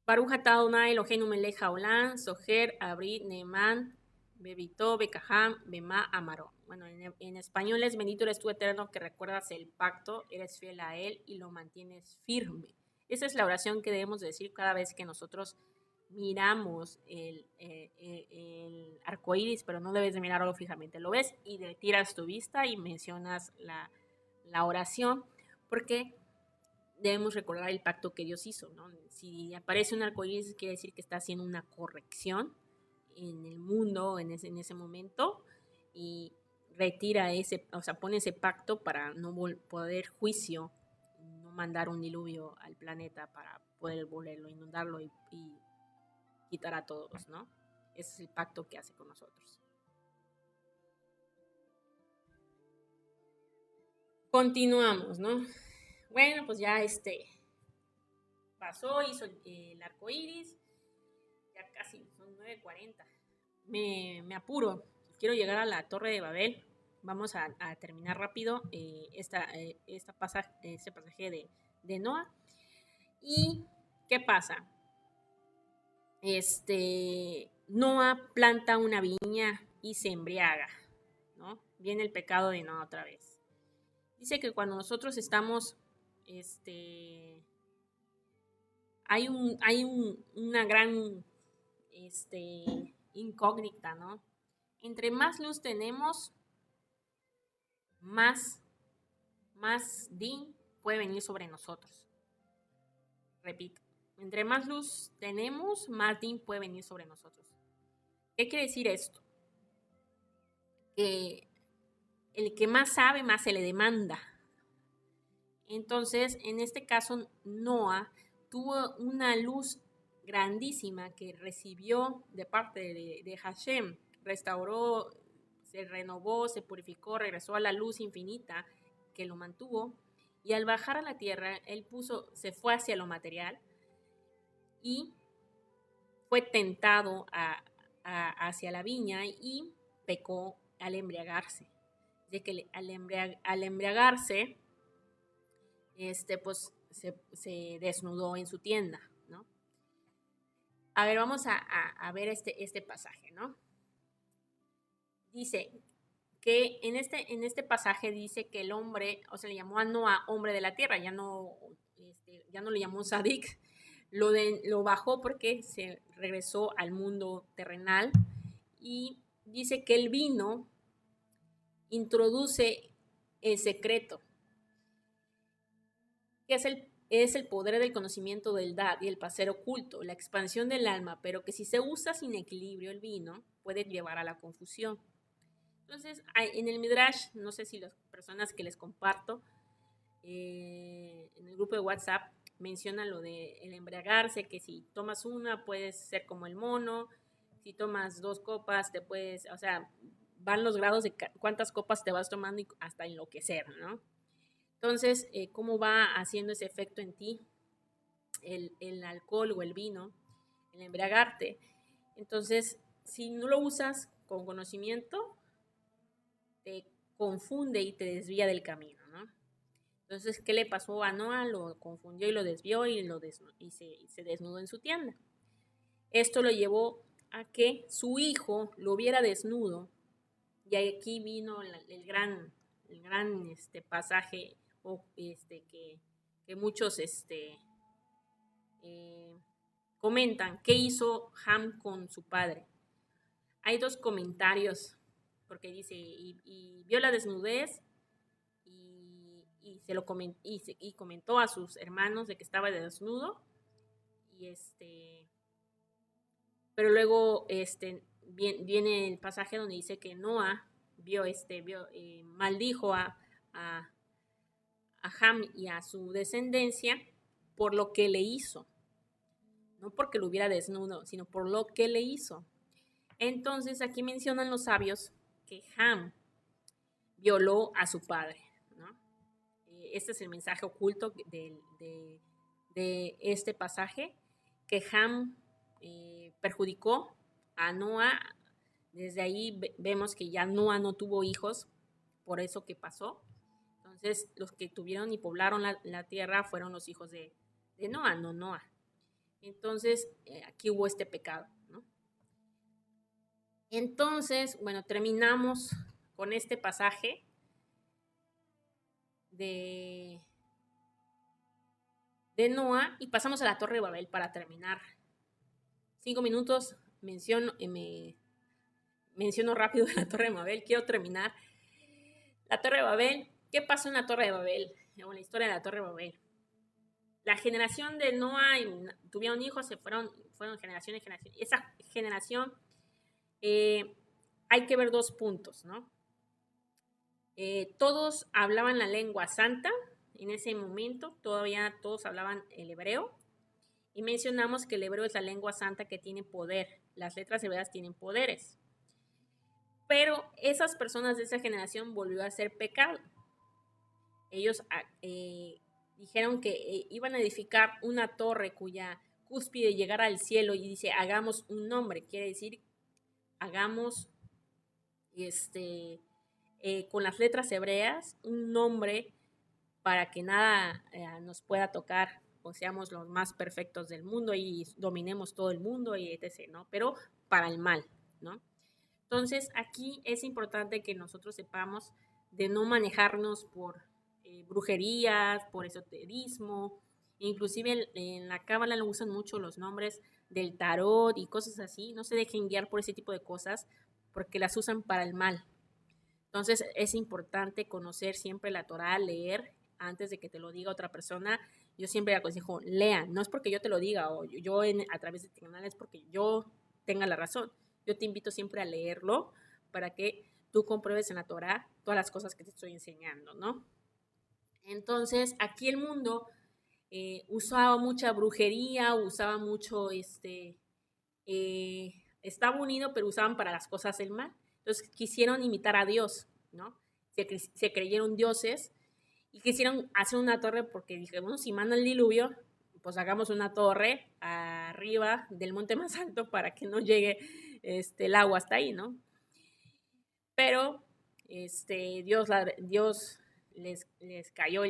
Baruch atah Adonai Eloheinu melech haolam, Soher, Abrit, Neeman, Bebito, Bekaham, Bema, Amaro. Bueno, en español es bendito eres tú eterno que recuerdas el pacto, eres fiel a él y lo mantienes firme. Esa es la oración que debemos decir cada vez que nosotros miramos el arco iris, pero no debes de mirarlo fijamente. Lo ves y tiras tu vista y mencionas la oración, porque debemos recordar el pacto que Dios hizo, ¿no? Si aparece un arcoíris, quiere decir que está haciendo una corrección en el mundo en ese momento y retira o sea, pone ese pacto para no poder juicio, no mandar un diluvio al planeta para poder volverlo, inundarlo y quitar a todos, ¿no? Ese es el pacto que hace con nosotros. Continuamos, ¿no? Bueno, pues ya pasó, hizo el arco iris, ya casi son 9:40. Me apuro, quiero llegar a la Torre de Babel. Vamos a terminar rápido este pasaje de Noah. ¿Y qué pasa? Noah planta una viña y se embriaga, ¿no? Viene el pecado de Noah otra vez. Dice que cuando nosotros estamos, hay una gran incógnita, ¿no? Entre más luz tenemos, más din puede venir sobre nosotros. Repito, entre más luz tenemos, más din puede venir sobre nosotros. ¿Qué quiere decir esto? Que el que más sabe, más se le demanda. Entonces, en este caso, Noah tuvo una luz grandísima que recibió de parte de Hashem. Restauró, se renovó, se purificó, regresó a la luz infinita que lo mantuvo. Y al bajar a la tierra, él se fue hacia lo material y fue tentado hacia la viña y pecó al embriagarse. De que al embriagarse, pues se desnudó en su tienda, ¿no? A ver, vamos a ver este pasaje, ¿no? Dice que en este pasaje dice que el hombre, o sea, le llamó a Noah hombre de la tierra, ya no le llamó Sadik, lo bajó porque se regresó al mundo terrenal y dice que el vino introduce el secreto, que es el poder del conocimiento del dad y el placer oculto, la expansión del alma, pero que si se usa sin equilibrio el vino puede llevar a la confusión. Entonces, en el Midrash, no sé si las personas que les comparto en el grupo de WhatsApp mencionan lo de el embriagarse, que si tomas una puedes ser como el mono, si tomas 2 copas te puedes, o sea, van los grados de cuántas copas te vas tomando y hasta enloquecer, ¿no? Entonces, ¿cómo va haciendo ese efecto en ti el alcohol o el vino, el embriagarte? Entonces, si no lo usas con conocimiento, te confunde y te desvía del camino, ¿no? Entonces, ¿qué le pasó a Noah? Lo confundió y lo desvió y se desnudó en su tienda. Esto lo llevó a que su hijo lo viera desnudo. Y aquí vino el gran pasaje que muchos eh, comentan. ¿Qué hizo Ham con su padre? Hay dos comentarios, porque dice, y vio la desnudez y comentó a sus hermanos de que estaba desnudo. Y pero luego viene el pasaje donde dice que Noah maldijo a, a Ham y a su descendencia por lo que le hizo. No porque lo hubiera desnudo, sino por lo que le hizo. Entonces aquí mencionan los sabios que Ham violó a su padre, ¿no? Este es el mensaje oculto de este pasaje, que Ham perjudicó a Noah. Desde ahí vemos que ya Noah no tuvo hijos, por eso que pasó. Entonces los que tuvieron y poblaron la tierra fueron los hijos de Noah, no Noah. Entonces aquí hubo este pecado, ¿no? Entonces, bueno, terminamos con este pasaje de Noah y pasamos a la Torre de Babel para terminar. 5 minutos, menciono rápido de la Torre de Babel, quiero terminar. La Torre de Babel, ¿qué pasó en la Torre de Babel? O la historia de la Torre de Babel. La generación de Noah tuvieron hijos, fueron generación y generación. Esa generación, hay que ver 2 puntos, ¿no? Todos hablaban la lengua santa. En ese momento todavía todos hablaban el hebreo. Y mencionamos que el hebreo es la lengua santa que tiene poder. Las letras hebreas tienen poderes. Pero esas personas de esa generación volvió a ser pecado. Ellos dijeron que iban a edificar una torre cuya cúspide llegara al cielo, y dice, hagamos un nombre. Quiere decir, hagamos con las letras hebreas un nombre para que nada nos pueda tocar, o seamos los más perfectos del mundo y dominemos todo el mundo y etc., ¿no? Pero para el mal, ¿no? Entonces, aquí es importante que nosotros sepamos de no manejarnos por brujerías, por esoterismo. Inclusive en la cábala lo usan mucho los nombres del tarot y cosas así. No se dejen guiar por ese tipo de cosas porque las usan para el mal. Entonces, es importante conocer siempre la Torah, leer antes de que te lo diga otra persona. Yo siempre aconsejo, lean. No es porque yo te lo diga o yo a través de este canal, es porque yo tenga la razón. Yo te invito siempre a leerlo para que tú compruebes en la Torah todas las cosas que te estoy enseñando, ¿no? Entonces, aquí el mundo usaba mucha brujería, usaba mucho, estaba unido, pero usaban para las cosas del mal. Entonces, quisieron imitar a Dios, ¿no? Se creyeron dioses y quisieron hacer una torre porque dije, bueno, si manda el diluvio, pues hagamos una torre arriba del monte más alto para que no llegue el agua hasta ahí, ¿no? Pero Dios les cayó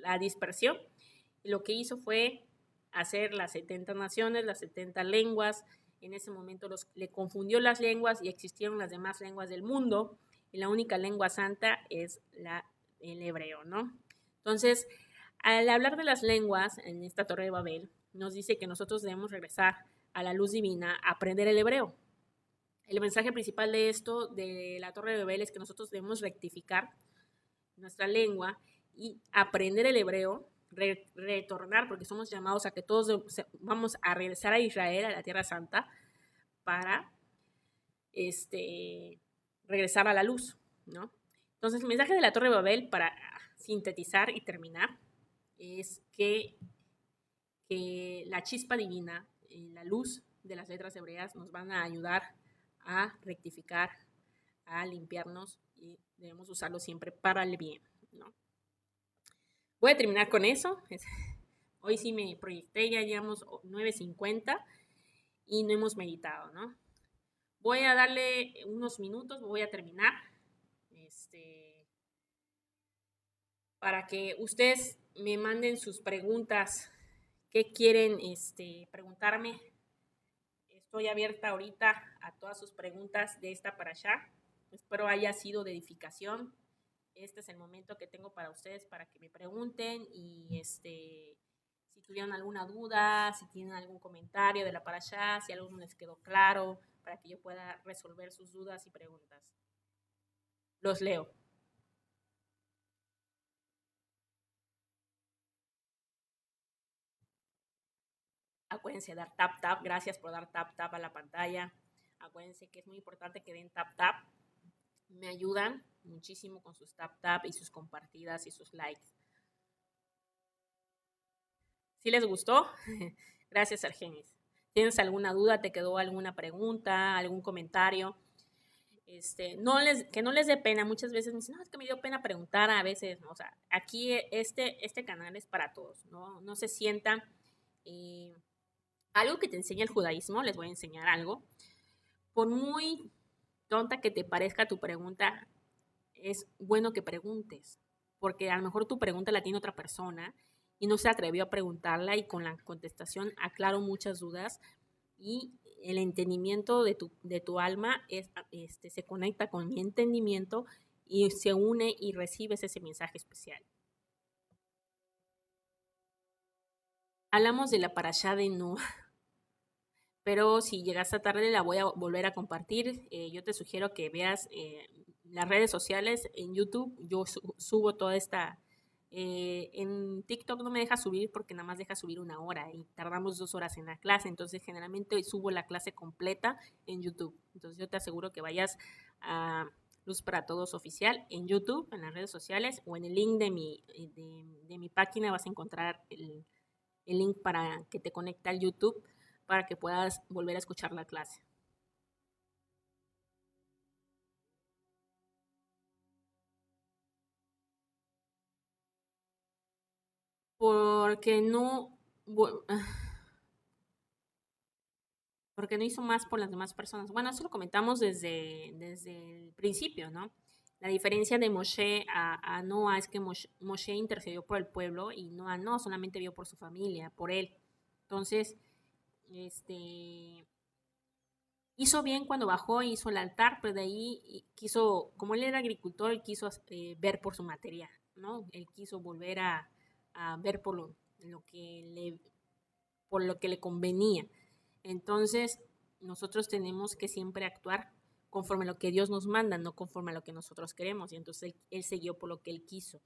la dispersión, y lo que hizo fue hacer las 70 naciones, las 70 lenguas. En ese momento le confundió las lenguas y existieron las demás lenguas del mundo, y la única lengua santa es el hebreo, ¿no? Entonces, al hablar de las lenguas en esta Torre de Babel, nos dice que nosotros debemos regresar a la luz divina, a aprender el hebreo. El mensaje principal de esto, de la Torre de Babel, es que nosotros debemos rectificar nuestra lengua y aprender el hebreo, retornar, porque somos llamados a que todos vamos a regresar a Israel, a la Tierra Santa, para regresar a la luz, ¿no? Entonces, el mensaje de la Torre de Babel, para sintetizar y terminar, es que la chispa divina, la luz de las letras hebreas nos van a ayudar a rectificar, a limpiarnos, y debemos usarlo siempre para el bien, ¿no? Voy a terminar con eso. Hoy sí me proyecté, ya llevamos 9:50 y no hemos meditado, ¿no? Voy a darle unos minutos, voy a terminar, para que ustedes me manden sus preguntas, qué quieren preguntarme Estoy abierta ahorita a todas sus preguntas de esta para allá. Espero haya sido de edificación. Este es el momento que tengo para ustedes para que me pregunten y si tuvieron alguna duda, si tienen algún comentario de la para allá, si algo no les quedó claro, para que yo pueda resolver sus dudas y preguntas. Los leo. Acuérdense de dar tap tap. Gracias por dar tap tap a la pantalla. Acuérdense que es muy importante que den tap tap. Me ayudan muchísimo con sus tap tap y sus compartidas y sus likes. ¿Sí les gustó? Gracias, Argenis. ¿Tienes alguna duda? ¿Te quedó alguna pregunta? ¿Algún comentario? Que no les dé pena. Muchas veces me dicen, no, es que me dio pena preguntar. A veces, ¿no? O sea, aquí este canal es para todos, ¿no? No se sientan. Algo que te enseña el judaísmo, les voy a enseñar algo. Por muy tonta que te parezca tu pregunta, es bueno que preguntes, porque a lo mejor tu pregunta la tiene otra persona y no se atrevió a preguntarla y con la contestación aclaro muchas dudas y el entendimiento de tu alma se conecta con mi entendimiento y se une y recibes ese mensaje especial. Hablamos de la parashá de Noah, pero si llegaste tarde la voy a volver a compartir. Yo te sugiero que veas las redes sociales en YouTube. Yo subo toda esta... en TikTok no me deja subir porque nada más deja subir 1 hora y tardamos 2 horas en la clase. Entonces generalmente subo la clase completa en YouTube. Entonces yo te aseguro que vayas a Luz para Todos Oficial en YouTube, en las redes sociales o en el link de mi página vas a encontrar el link para que te conecte al YouTube para que puedas volver a escuchar la clase. Porque no, porque no hizo más por las demás personas. Bueno, eso lo comentamos desde el principio, ¿no? La diferencia de Moshe a Noah es que Moshe intercedió por el pueblo y Noah no, solamente vio por su familia, por él. Entonces, hizo bien cuando bajó, hizo el altar, pero de ahí quiso, como él era agricultor, él quiso ver por su material, ¿no? Él quiso volver a ver por lo que le convenía. Entonces, nosotros tenemos que siempre actuar conforme a lo que Dios nos manda, no conforme a lo que nosotros queremos. Y entonces él siguió por lo que él quiso,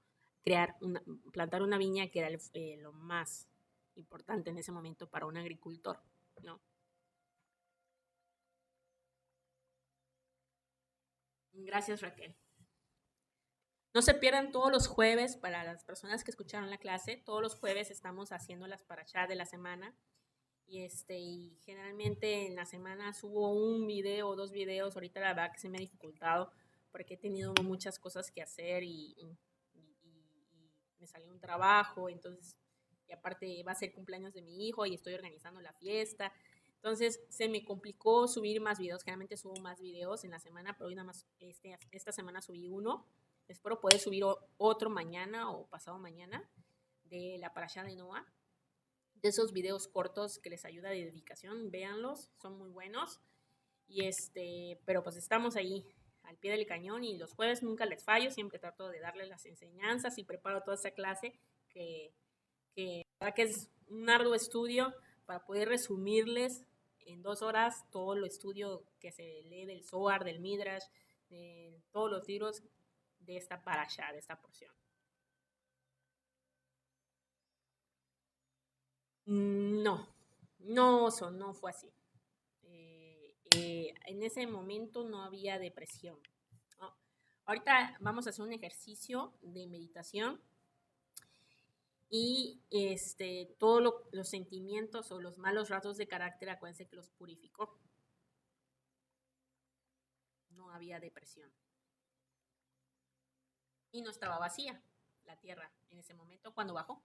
plantar una viña que era lo más importante en ese momento para un agricultor, ¿no? Gracias, Raquel. No se pierdan todos los jueves, para las personas que escucharon la clase, todos los jueves estamos haciendo las parachá de la semana. Y generalmente en la semana subo un video o 2 videos. Ahorita la verdad que se me ha dificultado porque he tenido muchas cosas que hacer y me salió un trabajo, entonces, y aparte va a ser cumpleaños de mi hijo y estoy organizando la fiesta. Entonces se me complicó subir más videos. Generalmente subo más videos en la semana, pero hoy nada más esta semana subí uno. Espero poder subir otro mañana o pasado mañana de la parashá de Noah, de esos videos cortos que les ayuda de dedicación. Véanlos, son muy buenos. Pero pues estamos ahí al pie del cañón y los jueves nunca les fallo, siempre trato de darles las enseñanzas y preparo toda esa clase que es un arduo estudio para poder resumirles en 2 horas todo lo estudio que se lee del Zohar, del Midrash, de todos los libros de esta parasha, de esta porción. No, no fue así. En ese momento no había depresión, ¿no? Ahorita vamos a hacer un ejercicio de meditación y todos los sentimientos o los malos rasgos de carácter, acuérdense que los purificó. No había depresión. Y no estaba vacía la tierra en ese momento cuando bajó.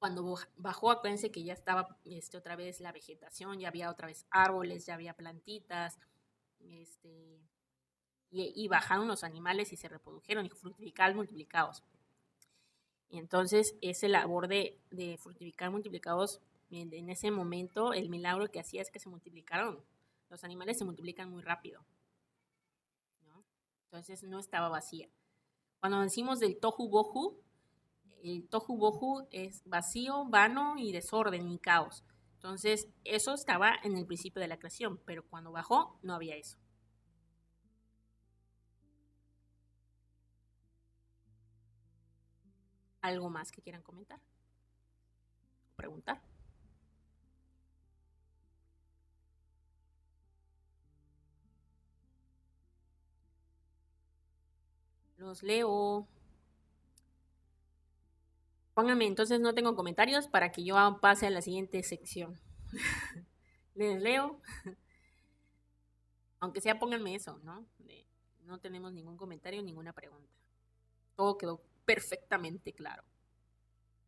Cuando bajó, acuérdense que ya estaba otra vez la vegetación, ya había otra vez árboles, ya había plantitas, y bajaron los animales y se reprodujeron y fructificados, multiplicados. Y entonces ese labor de fructificar multiplicados, en ese momento el milagro que hacía es que se multiplicaron. Los animales se multiplican muy rápido, ¿no? Entonces no estaba vacía. Cuando decimos del tohu bohu, el tohu bohu es vacío, vano y desorden y caos. Entonces eso estaba en el principio de la creación, pero cuando bajó no había eso. ¿Algo más que quieran comentar o preguntar? Los leo. Pónganme, entonces no tengo comentarios para que yo pase a la siguiente sección. Les leo, aunque sea pónganme eso, ¿no? No tenemos ningún comentario, ninguna pregunta. Todo quedó perfectamente claro.